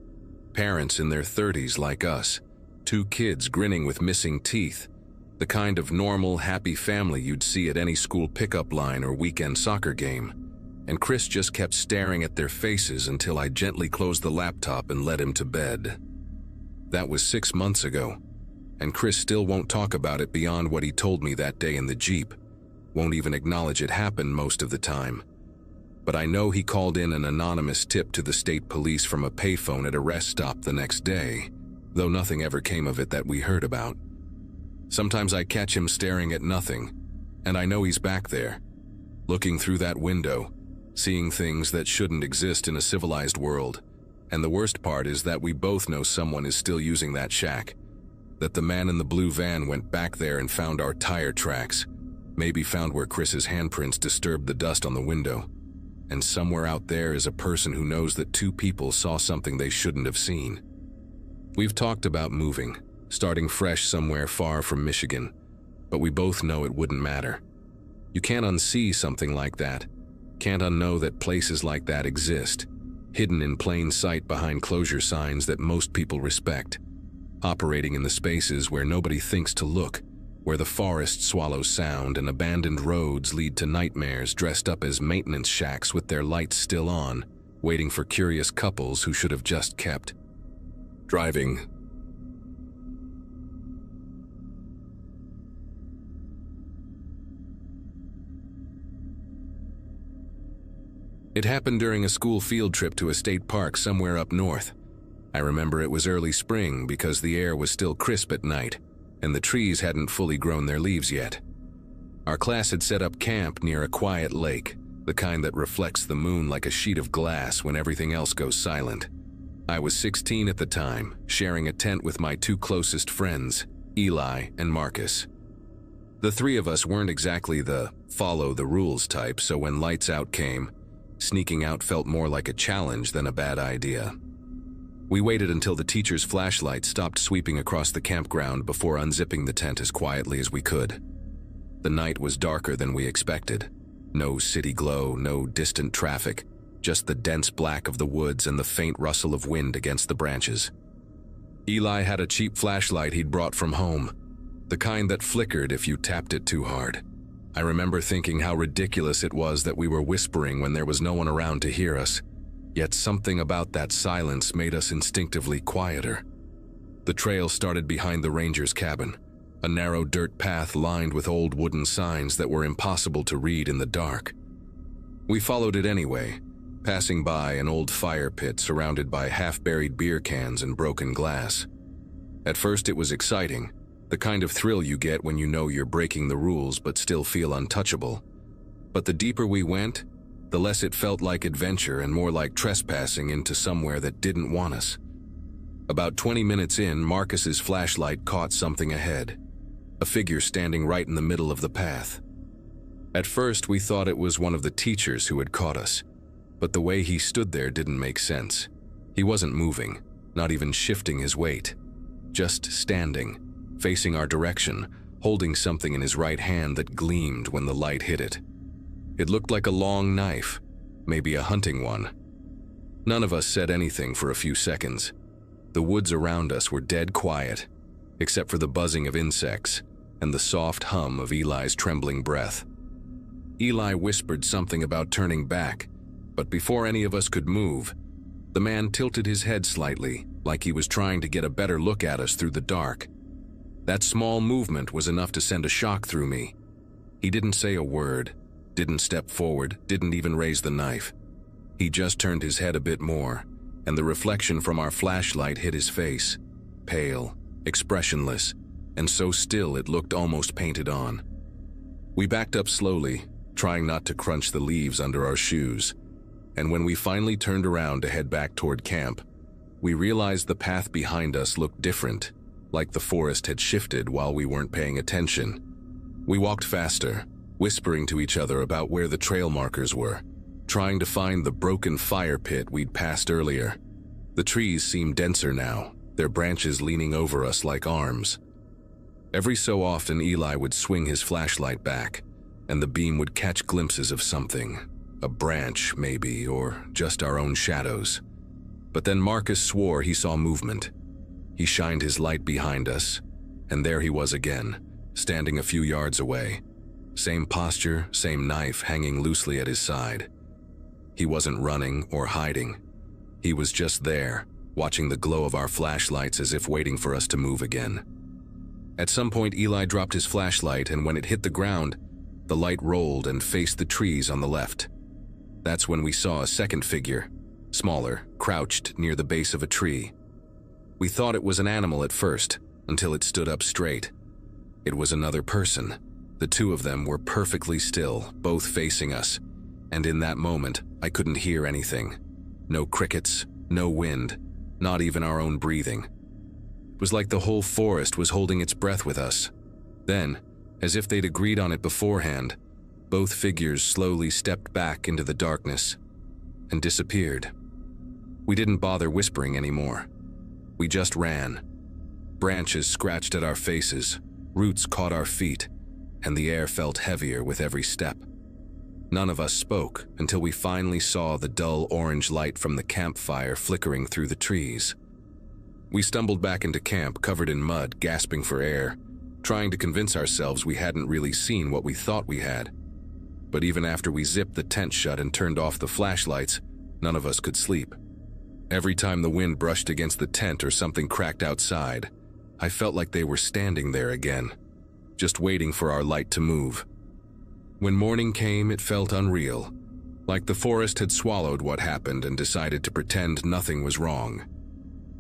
Speaker 2: parents in their 30s like us, 2 kids grinning with missing teeth, the kind of normal, happy family you'd see at any school pickup line or weekend soccer game. And Chris just kept staring at their faces until I gently closed the laptop and led him to bed. That was 6 months ago, and Chris still won't talk about it beyond what he told me that day in the Jeep, won't even acknowledge it happened most of the time. But I know he called in an anonymous tip to the state police from a payphone at a rest stop the next day, though nothing ever came of it that we heard about. Sometimes I catch him staring at nothing, and I know he's back there, looking through that window, seeing things that shouldn't exist in a civilized world. And the worst part is that we both know someone is still using that shack, that the man in the blue van went back there and found our tire tracks, maybe found where Chris's handprints disturbed the dust on the window. And somewhere out there is a person who knows that 2 people saw something they shouldn't have seen. We've talked about moving, starting fresh somewhere far from Michigan, but we both know it wouldn't matter. You can't unsee something like that, can't unknow that places like that exist, hidden in plain sight behind closure signs that most people respect, operating in the spaces where nobody thinks to look, where the forest swallows sound and abandoned roads lead to nightmares dressed up as maintenance shacks with their lights still on, waiting for curious couples who should have just kept driving. It happened during a school field trip to a state park somewhere up north. I remember it was early spring because the air was still crisp at night, and the trees hadn't fully grown their leaves yet. Our class had set up camp near a quiet lake, the kind that reflects the moon like a sheet of glass when everything else goes silent. I was 16 at the time, sharing a tent with my 2 closest friends, Eli and Marcus. The 3 of us weren't exactly the follow-the-rules type, so when lights out came, sneaking out felt more like a challenge than a bad idea. We waited until the teacher's flashlight stopped sweeping across the campground before unzipping the tent as quietly as we could. The night was darker than we expected. No city glow, no distant traffic, just the dense black of the woods and the faint rustle of wind against the branches. Eli had a cheap flashlight he'd brought from home, the kind that flickered if you tapped it too hard. I remember thinking how ridiculous it was that we were whispering when there was no one around to hear us, yet something about that silence made us instinctively quieter. The trail started behind the ranger's cabin, a narrow dirt path lined with old wooden signs that were impossible to read in the dark. We followed it anyway, passing by an old fire pit surrounded by half-buried beer cans and broken glass. At first it was exciting, the kind of thrill you get when you know you're breaking the rules but still feel untouchable. But the deeper we went, the less it felt like adventure and more like trespassing into somewhere that didn't want us. About 20 minutes in, Marcus's flashlight caught something ahead, a figure standing right in the middle of the path. At first, we thought it was one of the teachers who had caught us, but the way he stood there didn't make sense. He wasn't moving, not even shifting his weight, just standing, facing our direction, holding something in his right hand that gleamed when the light hit it. It looked like a long knife, maybe a hunting one. None of us said anything for a few seconds. The woods around us were dead quiet, except for the buzzing of insects and the soft hum of Eli's trembling breath. Eli whispered something about turning back, but before any of us could move, the man tilted his head slightly, like he was trying to get a better look at us through the dark. That small movement was enough to send a shock through me. He didn't say a word, didn't step forward, didn't even raise the knife. He just turned his head a bit more, and the reflection from our flashlight hit his face, pale, expressionless, and so still it looked almost painted on. We backed up slowly, trying not to crunch the leaves under our shoes, and when we finally turned around to head back toward camp, we realized the path behind us looked different, like the forest had shifted while we weren't paying attention. We walked faster, whispering to each other about where the trail markers were, trying to find the broken fire pit we'd passed earlier. The trees seemed denser now, their branches leaning over us like arms. Every so often, Eli would swing his flashlight back, and the beam would catch glimpses of something, a branch maybe, or just our own shadows. But then Marcus swore he saw movement. He shined his light behind us, and there he was again, standing a few yards away. Same posture, same knife hanging loosely at his side. He wasn't running or hiding. He was just there, watching the glow of our flashlights as if waiting for us to move again. At some point, Eli dropped his flashlight, and when it hit the ground, the light rolled and faced the trees on the left. That's when we saw a second figure, smaller, crouched near the base of a tree. We thought it was an animal at first, until it stood up straight. It was another person. The two of them were perfectly still, both facing us, and in that moment, I couldn't hear anything. No crickets, no wind, not even our own breathing. It was like the whole forest was holding its breath with us. Then, as if they'd agreed on it beforehand, both figures slowly stepped back into the darkness and disappeared. We didn't bother whispering anymore. We just ran. Branches scratched at our faces, roots caught our feet, and the air felt heavier with every step. None of us spoke until we finally saw the dull orange light from the campfire flickering through the trees. We stumbled back into camp, covered in mud, gasping for air, trying to convince ourselves we hadn't really seen what we thought we had. But even after we zipped the tent shut and turned off the flashlights, none of us could sleep. Every time the wind brushed against the tent or something cracked outside, I felt like they were standing there again, just waiting for our light to move. When morning came, it felt unreal, like the forest had swallowed what happened and decided to pretend nothing was wrong.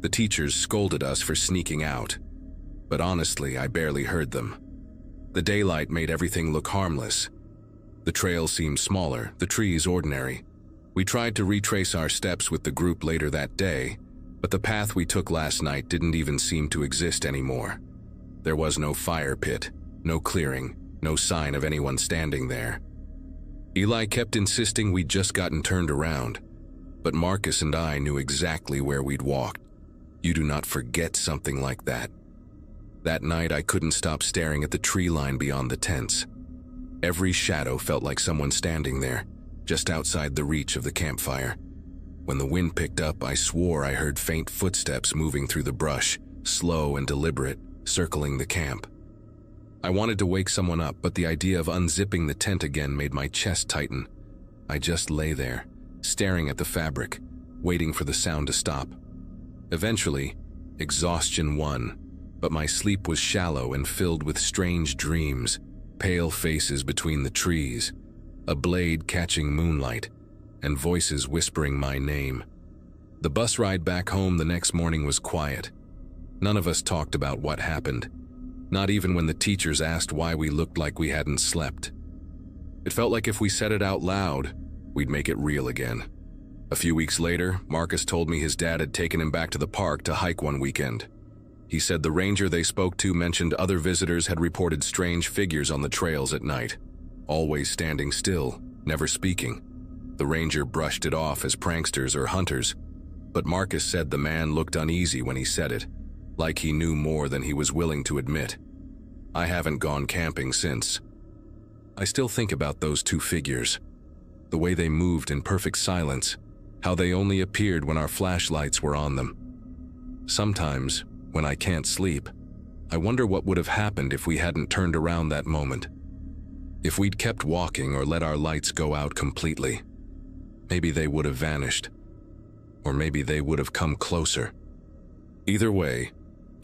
Speaker 2: The teachers scolded us for sneaking out, but honestly, I barely heard them. The daylight made everything look harmless. The trail seemed smaller, the trees ordinary. We tried to retrace our steps with the group later that day, but the path we took last night didn't even seem to exist anymore. There was no fire pit, no clearing, no sign of anyone standing there. Eli kept insisting we'd just gotten turned around, but Marcus and I knew exactly where we'd walked. You do not forget something like that. That night, I couldn't stop staring at the tree line beyond the tents. Every shadow felt like someone standing there, just outside the reach of the campfire. When the wind picked up, I swore I heard faint footsteps moving through the brush, slow and deliberate, circling the camp. I wanted to wake someone up, but the idea of unzipping the tent again made my chest tighten. I just lay there, staring at the fabric, waiting for the sound to stop. Eventually, exhaustion won, but my sleep was shallow and filled with strange dreams, pale faces between the trees, a blade catching moonlight, and voices whispering my name. The bus ride back home the next morning was quiet. None of us talked about what happened, not even when the teachers asked why we looked like we hadn't slept. It felt like if we said it out loud, we'd make it real again. A few weeks later, Marcus told me his dad had taken him back to the park to hike one weekend. He said the ranger they spoke to mentioned other visitors had reported strange figures on the trails at night, always standing still, never speaking. The ranger brushed it off as pranksters or hunters, but Marcus said the man looked uneasy when he said it, like he knew more than he was willing to admit. I haven't gone camping since. I still think about those two figures, the way they moved in perfect silence, how they only appeared when our flashlights were on them. Sometimes, when I can't sleep, I wonder what would have happened if we hadn't turned around that moment. If we'd kept walking or let our lights go out completely. Maybe they would have vanished. Or maybe they would have come closer. Either way,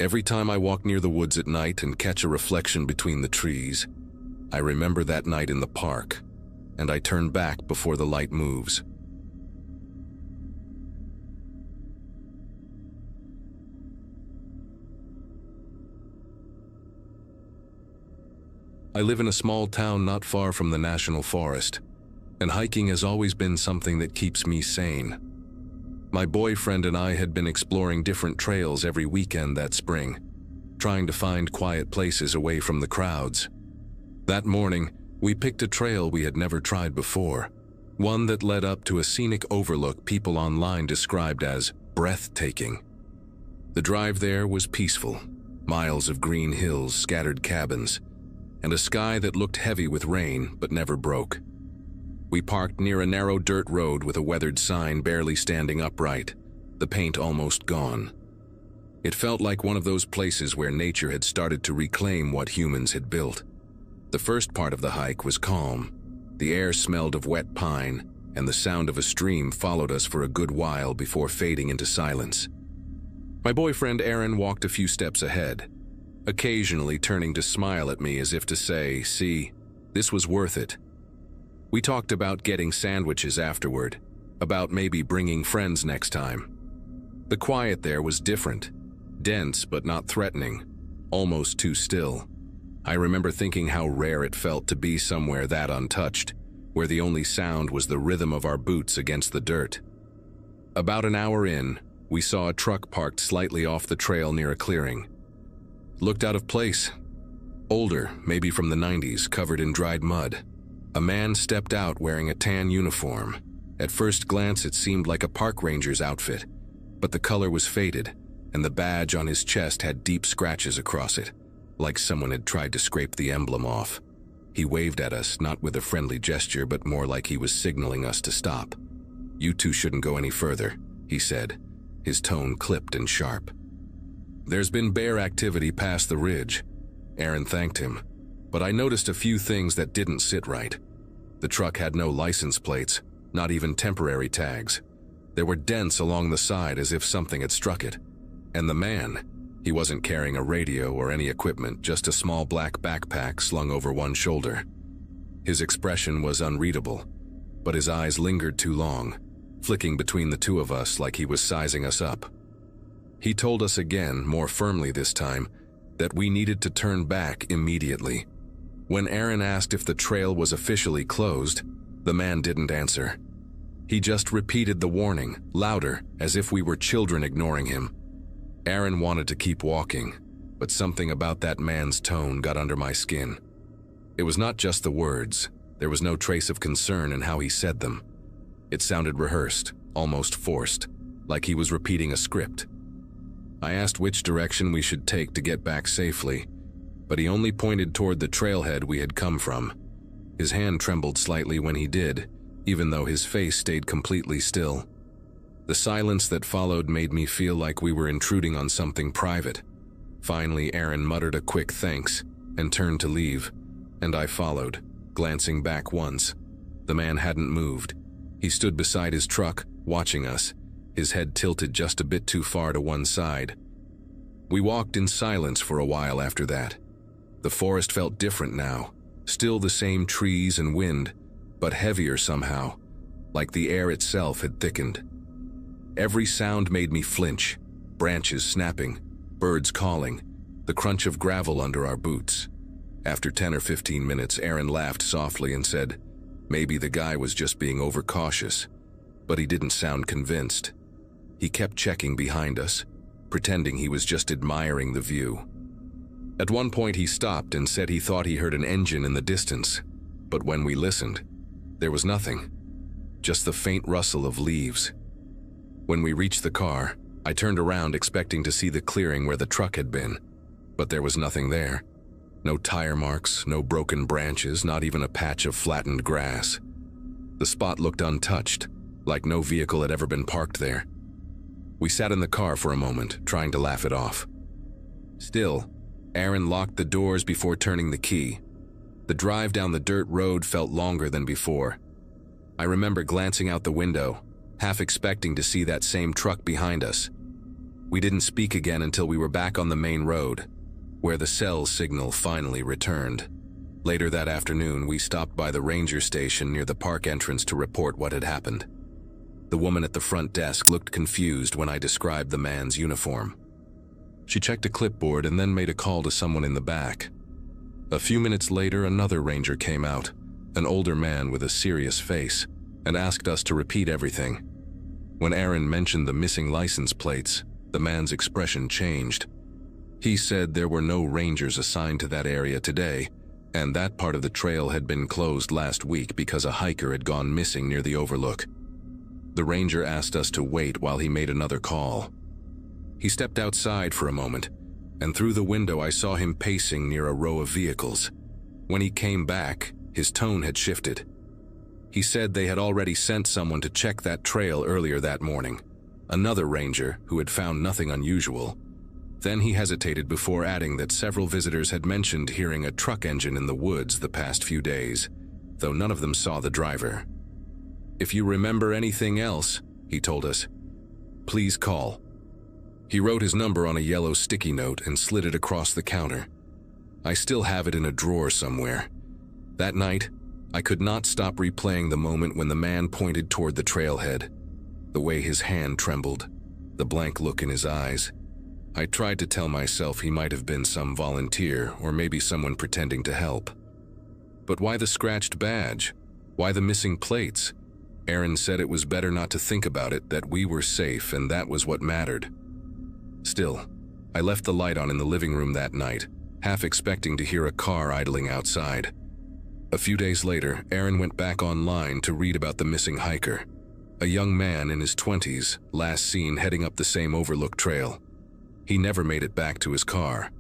Speaker 2: every time I walk near the woods at night and catch a reflection between the trees, I remember that night in the park, and I turn back before the light moves. I live in a small town not far from the national forest, and hiking has always been something that keeps me sane. My boyfriend and I had been exploring different trails every weekend that spring, trying to find quiet places away from the crowds. That morning, we picked a trail we had never tried before, one that led up to a scenic overlook people online described as breathtaking. The drive there was peaceful, miles of green hills, scattered cabins, and a sky that looked heavy with rain but never broke. We parked near a narrow dirt road with a weathered sign barely standing upright, the paint almost gone. It felt like one of those places where nature had started to reclaim what humans had built. The first part of the hike was calm. The air smelled of wet pine, and the sound of a stream followed us for a good while before fading into silence. My boyfriend Aaron walked a few steps ahead, occasionally turning to smile at me as if to say, "See, this was worth it." We talked about getting sandwiches afterward, about maybe bringing friends next time. The quiet there was different, dense but not threatening, almost too still. I remember thinking how rare it felt to be somewhere that untouched, where the only sound was the rhythm of our boots against the dirt. About an hour in, we saw a truck parked slightly off the trail near a clearing. It looked out of place. Older, maybe from the 90s, covered in dried mud. A man stepped out wearing a tan uniform. At first glance, it seemed like a park ranger's outfit, but the color was faded, and the badge on his chest had deep scratches across it, like someone had tried to scrape the emblem off. He waved at us, not with a friendly gesture, but more like he was signaling us to stop. "You two shouldn't go any further," he said, his tone clipped and sharp. "There's been bear activity past the ridge." Aaron thanked him, but I noticed a few things that didn't sit right. The truck had no license plates, not even temporary tags. There were dents along the side as if something had struck it. And the man, he wasn't carrying a radio or any equipment, just a small black backpack slung over one shoulder. His expression was unreadable, but his eyes lingered too long, flicking between the two of us like he was sizing us up. He told us again, more firmly this time, that we needed to turn back immediately. When Aaron asked if the trail was officially closed, the man didn't answer. He just repeated the warning, louder, as if we were children ignoring him. Aaron wanted to keep walking, but something about that man's tone got under my skin. It was not just the words. There was no trace of concern in how he said them. It sounded rehearsed, almost forced, like he was repeating a script. I asked which direction we should take to get back safely, but he only pointed toward the trailhead we had come from. His hand trembled slightly when he did, even though his face stayed completely still. The silence that followed made me feel like we were intruding on something private. Finally, Aaron muttered a quick thanks and turned to leave, and I followed, glancing back once. The man hadn't moved. He stood beside his truck, watching us, his head tilted just a bit too far to one side. We walked in silence for a while after that. The forest felt different now, still the same trees and wind, but heavier somehow, like the air itself had thickened. Every sound made me flinch, branches snapping, birds calling, the crunch of gravel under our boots. After 10 or 15 minutes, Aaron laughed softly and said, Maybe the guy was just being overcautious, but he didn't sound convinced. He kept checking behind us, pretending he was just admiring the view. At one point he stopped and said he thought he heard an engine in the distance, but when we listened, there was nothing, just the faint rustle of leaves. When we reached the car, I turned around expecting to see the clearing where the truck had been, but there was nothing there. No tire marks, no broken branches, not even a patch of flattened grass. The spot looked untouched, like no vehicle had ever been parked there. We sat in the car for a moment, trying to laugh it off. Still, Aaron locked the doors before turning the key. The drive down the dirt road felt longer than before. I remember glancing out the window, half expecting to see that same truck behind us. We didn't speak again until we were back on the main road, where the cell signal finally returned. Later that afternoon, we stopped by the ranger station near the park entrance to report what had happened. The woman at the front desk looked confused when I described the man's uniform. She checked a clipboard and then made a call to someone in the back. A few minutes later, another ranger came out, an older man with a serious face, and asked us to repeat everything. When Aaron mentioned the missing license plates, the man's expression changed. He said there were no rangers assigned to that area today, and that part of the trail had been closed last week because a hiker had gone missing near the overlook. The ranger asked us to wait while he made another call. He stepped outside for a moment, and through the window I saw him pacing near a row of vehicles. When he came back, his tone had shifted. He said they had already sent someone to check that trail earlier that morning, another ranger who had found nothing unusual. Then he hesitated before adding that several visitors had mentioned hearing a truck engine in the woods the past few days, though none of them saw the driver. "If you remember anything else," he told us, "please call." He wrote his number on a yellow sticky note and slid it across the counter. I still have it in a drawer somewhere. That night, I could not stop replaying the moment when the man pointed toward the trailhead, the way his hand trembled, the blank look in his eyes. I tried to tell myself he might have been some volunteer or maybe someone pretending to help. But why the scratched badge? Why the missing plates? Aaron said it was better not to think about it, that we were safe, and that was what mattered. Still, I left the light on in the living room that night, half expecting to hear a car idling outside. A few days later, Aaron went back online to read about the missing hiker, a young man in his 20s, last seen heading up the same overlook trail. He never made it back to his car.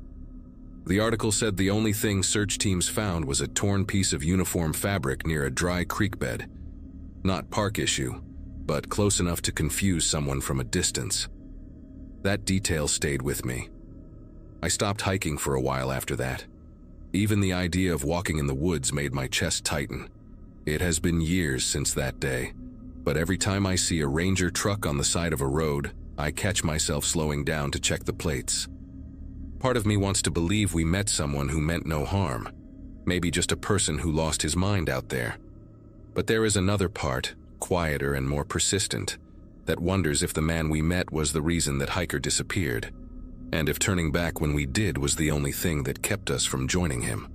Speaker 2: The article said the only thing search teams found was a torn piece of uniform fabric near a dry creek bed. Not park issue, but close enough to confuse someone from a distance. That detail stayed with me. I stopped hiking for a while after that. Even the idea of walking in the woods made my chest tighten. It has been years since that day, but every time I see a ranger truck on the side of a road, I catch myself slowing down to check the plates. Part of me wants to believe we met someone who meant no harm, maybe just a person who lost his mind out there. But there is another part, quieter and more persistent, that wonders if the man we met was the reason that hiker disappeared, and if turning back when we did was the only thing that kept us from joining him.